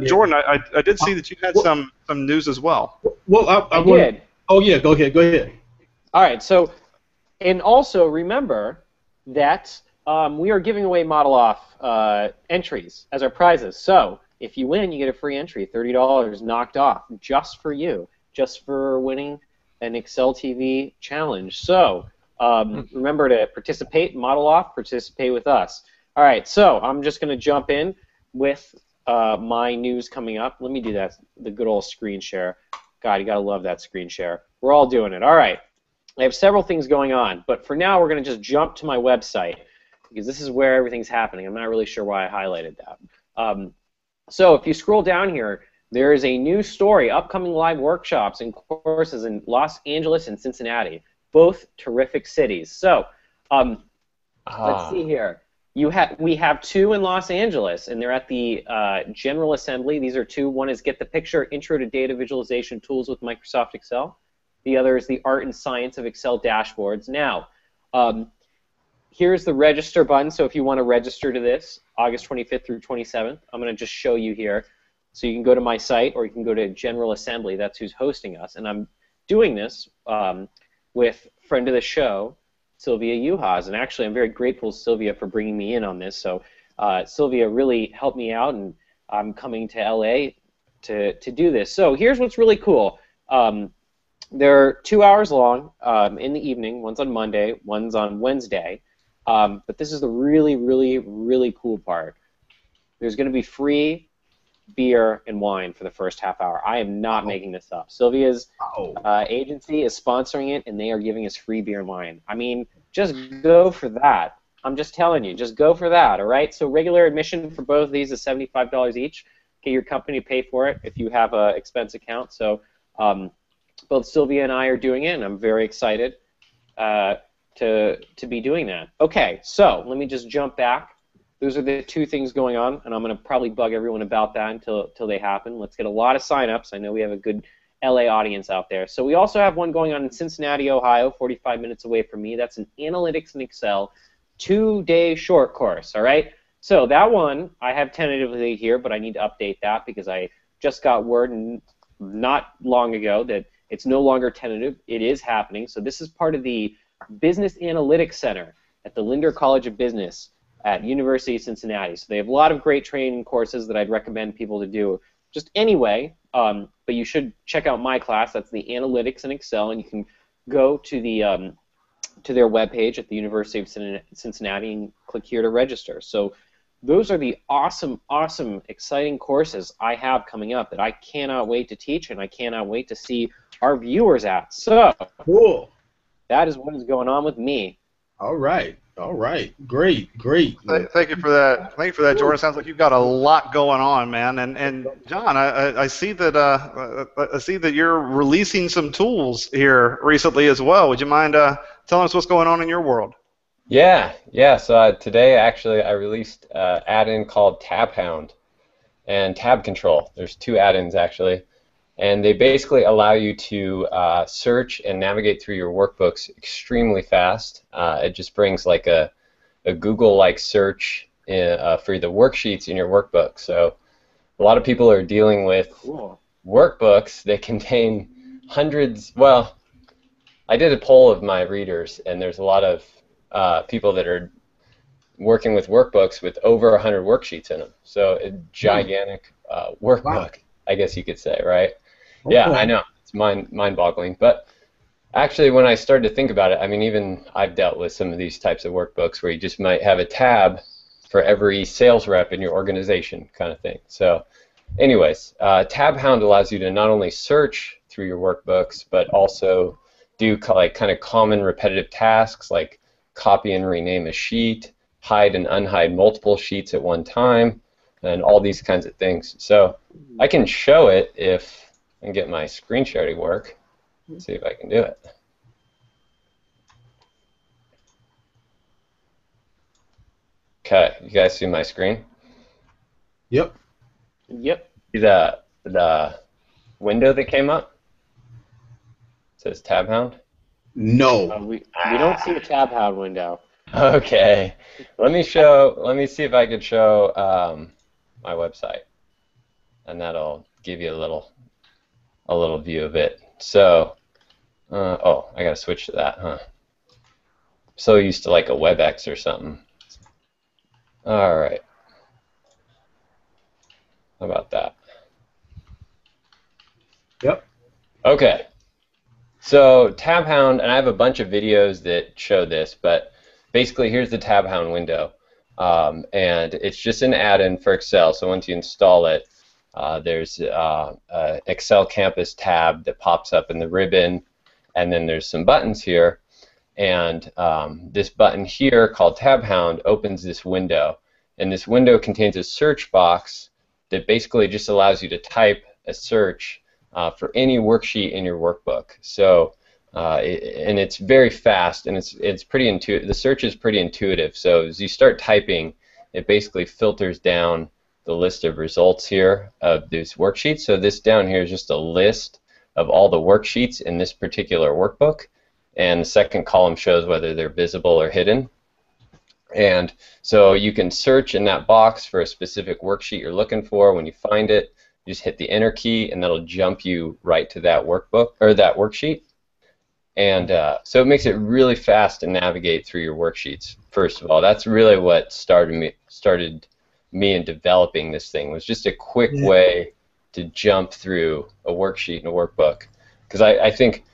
Jordan, I did see that you had some news as well. Well, I did. Oh yeah, go ahead. All right. So, and also remember that we are giving away Model Off entries as our prizes. So if you win, you get a free entry, $30 knocked off just for you, just for winning an Excel TV challenge. So remember to participate, Model Off, participate with us. All right, so I'm just going to jump in with my news coming up. Let me do that, the good old screen share. God, you got to love that screen share. We're all doing it. All right, I have several things going on, but for now we're going to just jump to my website because this is where everything's happening. I'm not really sure why I highlighted that. So if you scroll down here, there is a new story, upcoming live workshops and courses in Los Angeles and Cincinnati, both terrific cities. So let's see here. We have two in Los Angeles, and they're at the General Assembly. These are two. One is Get the Picture, Intro to Data Visualization Tools with Microsoft Excel. The other is the Art and Science of Excel Dashboards. Now, here's the register button. So if you want to register to this, August 25th through 27th, I'm going to just show you here. So you can go to my site or you can go to General Assembly. That's who's hosting us. And I'm doing this with friend of the show, Sylvia Juhas. And actually, I'm very grateful to Sylvia for bringing me in on this. So Sylvia really helped me out, and I'm coming to LA to do this. So here's what's really cool. They're 2 hours long in the evening. One's on Monday, one's on Wednesday. But this is the really, really, really cool part. There's going to be free beer and wine for the first half hour. I am not making this up. Sylvia's agency is sponsoring it, and they are giving us free beer and wine. I mean, just go for that. I'm just telling you, just go for that, all right? So regular admission for both of these is $75 each. Get your company to pay for it if you have an expense account. So both Sylvia and I are doing it, and I'm very excited to be doing that. Okay, so let me just jump back. Those are the two things going on, and I'm going to probably bug everyone about that until they happen. Let's get a lot of sign-ups. I know we have a good LA audience out there. So we also have one going on in Cincinnati, Ohio, 45 minutes away from me. That's an Analytics in Excel 2-day short course, all right? So that one I have tentatively here, but I need to update that because I just got word not long ago that it's no longer tentative. It is happening. So this is part of the Business Analytics Center at the Linder College of Business at University of Cincinnati. So they have a lot of great training courses that I'd recommend people to do just anyway, but you should check out my class. That's the Analytics in Excel, and you can go to the to their webpage at the University of Cincinnati and click here to register. So those are the awesome, awesome, exciting courses I have coming up that I cannot wait to teach and I cannot wait to see our viewers at. So, Cool. that is what is going on with me. All right. All right. Great. Great. Thank you for that. Thank you for that, Jordan. Sounds like you've got a lot going on, man. And John, I see that you're releasing some tools here recently as well. Would you mind telling us what's going on in your world? Yeah. So today, actually, I released an add-in called Tab Hound and Tab Control. There's 2 add-ins, actually. And they basically allow you to search and navigate through your workbooks extremely fast. It just brings like a Google-like search for the worksheets in your workbook. So a lot of people are dealing with workbooks that contain hundreds. Well, I did a poll of my readers, and there's a lot of people that are working with workbooks with over 100 worksheets in them. So a gigantic workbook, I guess you could say, right? Okay. Yeah, I know. It's mind-boggling. But actually, when I started to think about it, I mean, even I've dealt with some of these types of workbooks where you just might have a tab for every sales rep in your organization kind of thing. So anyways, Tab Hound allows you to not only search through your workbooks, but also do like kind of common repetitive tasks like copy and rename a sheet, hide and unhide multiple sheets at one time, and all these kinds of things. So I can show it if I can get my screen share to work. Let's see if I can do it. Okay, you guys see my screen? Yep. Yep. See the window that came up? It says Tab Hound. No. We don't see a Tab Hound window. Okay. Let me see if I could show my website, and that'll give you a little view of it. So, oh, I gotta switch to that, huh? So used to like a WebEx or something. All right. How about that? Yep. Okay. So Tab Hound, and I have a bunch of videos that show this, but basically here's the Tab Hound window, and it's just an add-in for Excel. So once you install it, there's an Excel Campus tab that pops up in the ribbon, and then there's some buttons here, and this button here called Tab Hound opens this window, and this window contains a search box that basically just allows you to type a search for any worksheet in your workbook. So and it's very fast, and it's pretty intuitive. The search is pretty intuitive. So as you start typing, it basically filters down the list of results here of these worksheets. So this down here is just a list of all the worksheets in this particular workbook, and the second column shows whether they're visible or hidden. And so you can search in that box for a specific worksheet you're looking for. When you find it, you just hit the enter key, and that'll jump you right to that workbook or that worksheet. And so it makes it really fast to navigate through your worksheets. First of all, that's really what started me in developing this thing, was just a quick way to jump through a worksheet in a workbook. Because I think,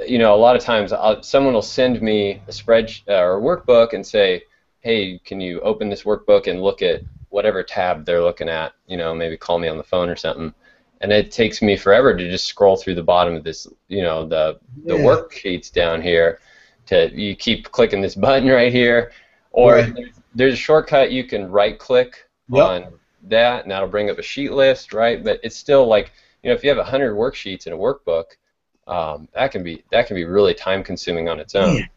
you know, a lot of times someone will send me a spreadsheet or a workbook and say, hey, can you open this workbook and look at whatever tab they're looking at, you know, maybe call me on the phone or something. And it takes me forever to just scroll through the bottom of this, you know, the worksheets down here. You keep clicking this button right here, or there's a shortcut you can right-click on that, and that'll bring up a sheet list, right? But it's still like, you know, if you have 100 worksheets in a workbook, that can be really time-consuming on its own.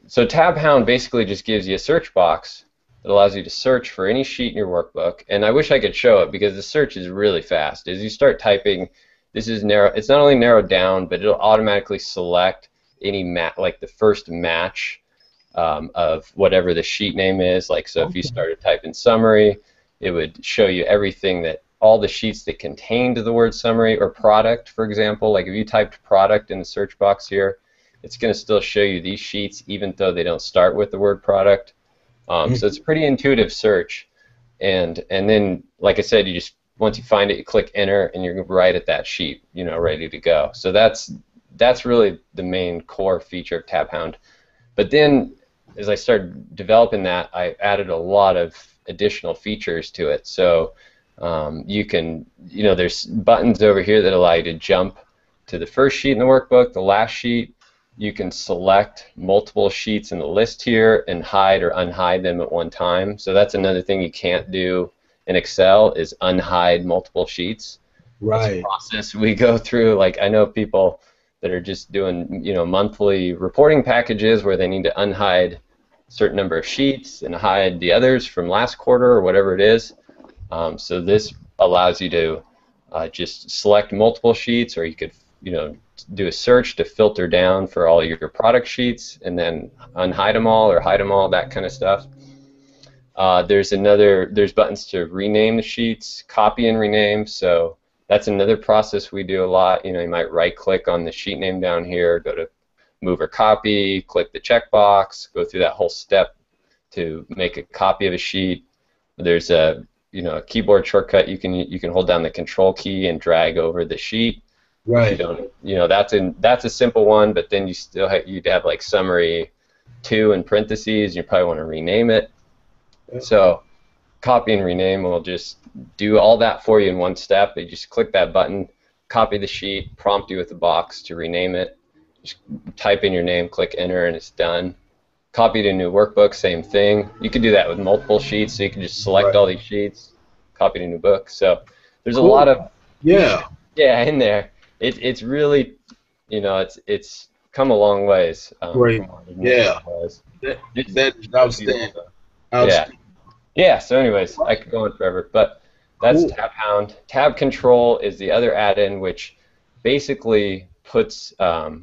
So Tab Hound basically just gives you a search box that allows you to search for any sheet in your workbook. And I wish I could show it because the search is really fast. As you start typing, this is narrow. It's not only narrowed down, but it'll automatically select any like the first match of whatever the sheet name is. Like, so if you started typing summary, it would show you everything that all the sheets that contained the word summary, or product, for example. Like if you typed product in the search box here, it's going to still show you these sheets even though they don't start with the word product. So it's a pretty intuitive search, and then, like I said, you just, once you find it, you click enter, and you're right at that sheet, you know, ready to go. So that's really the main core feature of Tab Hound. But then as I started developing that, I added a lot of additional features to it. So you can, there's buttons over here that allow you to jump to the first sheet in the workbook, the last sheet. You can select multiple sheets in the list here and hide or unhide them at one time. So that's another thing you can't do in Excel is unhide multiple sheets. Right. It's a process we go through. Like I know people that are just doing, monthly reporting packages where they need to unhide a certain number of sheets and hide the others from last quarter or whatever it is. So this allows you to just select multiple sheets, or you could, do a search to filter down for all your product sheets and then unhide them all or hide them all, that kind of stuff. There's buttons to rename the sheets, copy and rename. So that's another process we do a lot. You might right-click on the sheet name down here, go to Move or Copy, click the checkbox, go through that whole step to make a copy of a sheet. There's a keyboard shortcut. You can hold down the Control key and drag over the sheet. Right. That's a simple one, but then you'd have like summary 2 in parentheses. You probably want to rename it. So copy and rename will just do all that for you in one step. You just click that button, copy the sheet, prompt you with the box to rename it. Just type in your name, click enter, and it's done. Copy to a new workbook, same thing. You can do that with multiple sheets, so you can just select all these sheets, copy to a new book. So there's a lot of in there. It's really, it's come a long ways. Great. Yeah. That's outstanding. Yeah. So anyways, I could go on forever, but that's TabHound. Tab Control is the other add-in, which basically puts a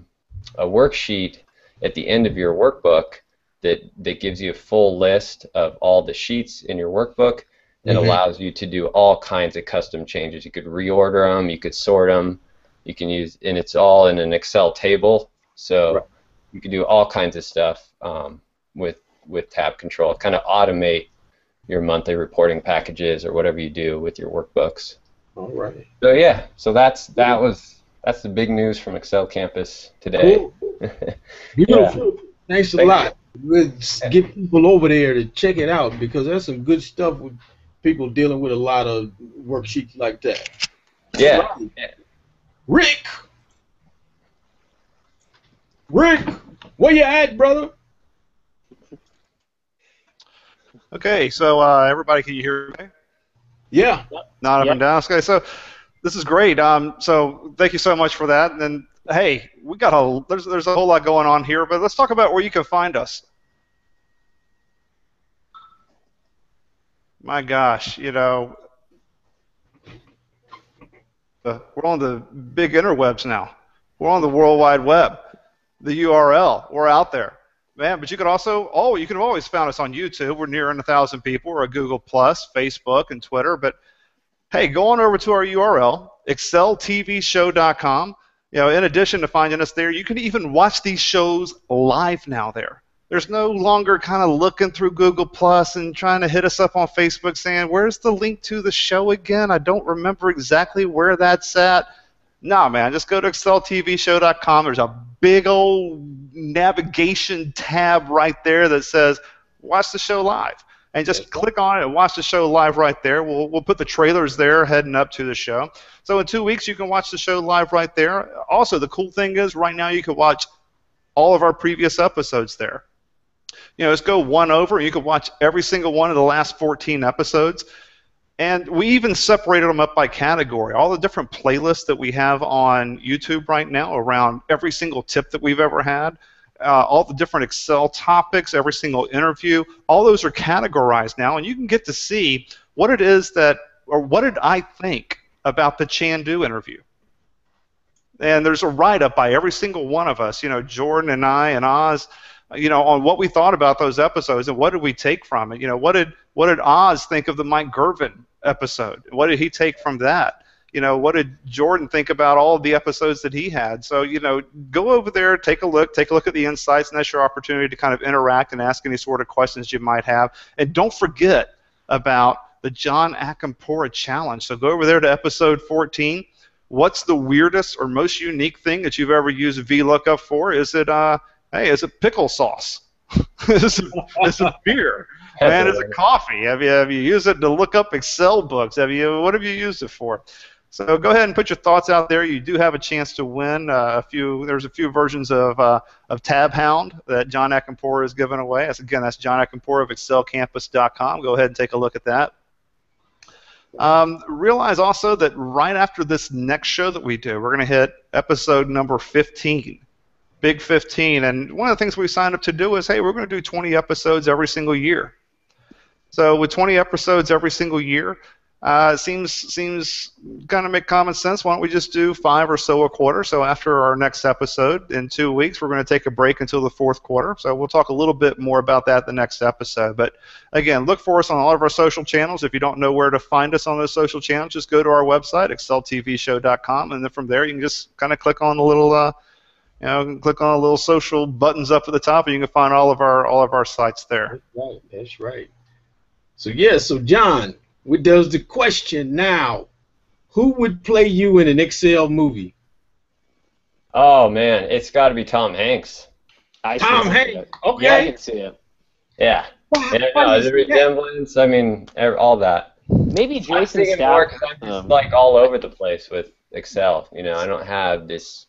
worksheet at the end of your workbook that gives you a full list of all the sheets in your workbook and allows you to do all kinds of custom changes. You could reorder them, you could sort them, you can use, and it's all in an Excel table, so you can do all kinds of stuff with Tab Control. Kind of automate your monthly reporting packages or whatever you do with your workbooks. All right. So yeah, so that's the big news from Excel Campus today. Cool. Beautiful. Thanks a lot. Let's get people over there to check it out, because there's some good stuff with people dealing with a lot of worksheets like that. Yeah. Rick, where you at, brother? Okay, so everybody, can you hear me? Yeah. Not up and down. Okay, so this is great. So thank you so much for that. And then, hey, there's a whole lot going on here, but let's talk about where you can find us. My gosh, we're on the big interwebs now. We're on the World Wide Web. The URL, we're out there. Man, but you can also, you can always find us on YouTube. We're nearing 1,000 people. We're at Google+, Facebook, and Twitter. But hey, go on over to our URL, exceltvshow.com. In addition to finding us there, you can even watch these shows live now there. There's no longer kind of looking through Google+ and trying to hit us up on Facebook saying, where's the link to the show again? I don't remember exactly where that's at. No, man, just go to exceltvshow.com. There's a big old navigation tab right there that says watch the show live. And just click on it and watch the show live right there. We'll put the trailers there heading up to the show. So in 2 weeks, you can watch the show live right there. Also, the cool thing is right now you can watch all of our previous episodes there. Just go one over, and you can watch every single one of the last 14 episodes. And we even separated them up by category. All the different playlists that we have on YouTube right now around every single tip that we've ever had, all the different Excel topics, every single interview, all those are categorized now, and you can get to see what it is what did I think about the Chandu interview. And there's a write-up by every single one of us, Jordan and I and Oz, on what we thought about those episodes and what did we take from it. What did Oz think of the Mike Gervin episode? What did he take from that? What did Jordan think about all of the episodes that he had? So, go over there, take a look at the insights, and that's your opportunity to kind of interact and ask any sort of questions you might have. And don't forget about the Jon Acompora challenge. So go over there to episode 14. What's the weirdest or most unique thing that you've ever used VLOOKUP for? Is it pickle sauce? It's a beer. Man, it's a coffee. Have you used it to look up Excel books? What have you used it for? So go ahead and put your thoughts out there. You do have a chance to win There's a few versions of Tab Hound that Jon Acompora is giving away. That's Jon Acompora of ExcelCampus.com. Go ahead and take a look at that. Realize also that right after this next show that we do, we're going to hit episode number 15. Big 15. And one of the things we signed up to do is, hey, we're going to do 20 episodes every single year. So with 20 episodes every single year, it seems kind of make common sense. Why don't we just do 5 or so a quarter? So after our next episode in 2 weeks, we're going to take a break until the 4th quarter. So we'll talk a little bit more about that the next episode. But again, look for us on all of our social channels. If you don't know where to find us on those social channels, just go to our website, exceltvshow.com, and then from there you can just kind of click on the little click on the little social buttons up at the top, and you can find all of our sites there. That's right. So John, there's the question now. Who would play you in an Excel movie? Oh man, it's got to be Tom Hanks. Tom Hanks. Okay. Yeah, I can see it. Yeah. The resemblance. I mean, all that. Maybe Jason Statham. I'm just like all over the place with Excel. I don't have this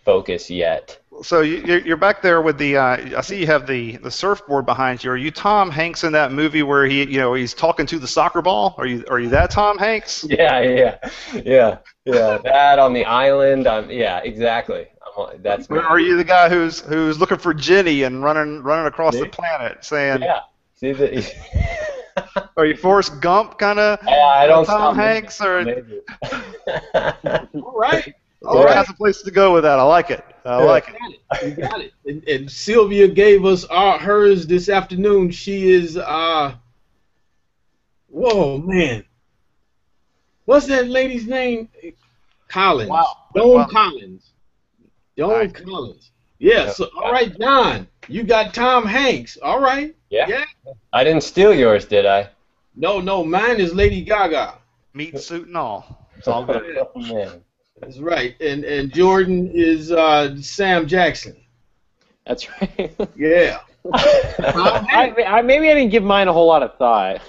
focus yet. So you're back there with the. I see you have the surfboard behind you. Are you Tom Hanks in that movie where he's talking to the soccer ball? Are you that Tom Hanks? Yeah. That on the island. Yeah, exactly. That's me. Are you the guy who's looking for Jenny and running across the planet saying? Yeah. See Are you Forrest Gump kind of? I don't. Tom Hanks or? All right. All kinds of places to go with that. I like it. You got it. And Sylvia gave us hers this afternoon. She is, whoa, man. What's that lady's name? Collins. Wow. Dawn Collins. Dawn Collins. Yeah, so, all right, John, you got Tom Hanks. All right. Yeah. I didn't steal yours, did I? No, mine is Lady Gaga. Meat suit and all. It's all good. Oh, man. That's right. And Jordan is Sam Jackson. That's right. Yeah. Maybe I didn't give mine a whole lot of thought.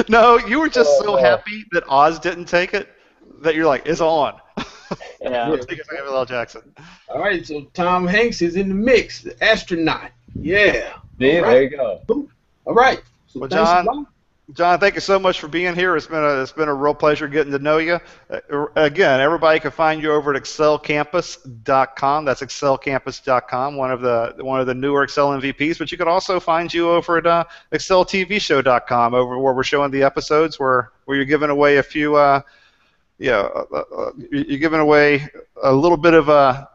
No, you were just so happy that Oz didn't take it that you're like, it's on. Yeah. Samuel L. Jackson. All right, so Tom Hanks is in the mix, the astronaut. Yeah. See, there you go. All right. So well, John, thank you so much for being here. It's been a real pleasure getting to know you. Again, everybody can find you over at excelcampus.com. That's excelcampus.com, one of the newer Excel MVPs. But you can also find you over at exceltvshow.com, over where we're showing the episodes where you're giving away a few. You're giving away a little bit of a.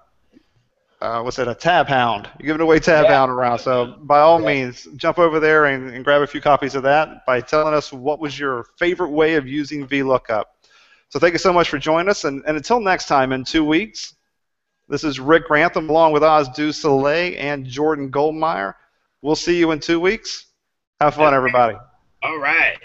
A Tab Hound. You're giving away Tab Hound around, so by all means, jump over there and grab a few copies of that by telling us what was your favorite way of using VLOOKUP. So thank you so much for joining us, and until next time in 2 weeks, this is Rick Grantham along with Oz Soleil and Jordan Goldmeier. We'll see you in 2 weeks. Have fun, everybody. All right.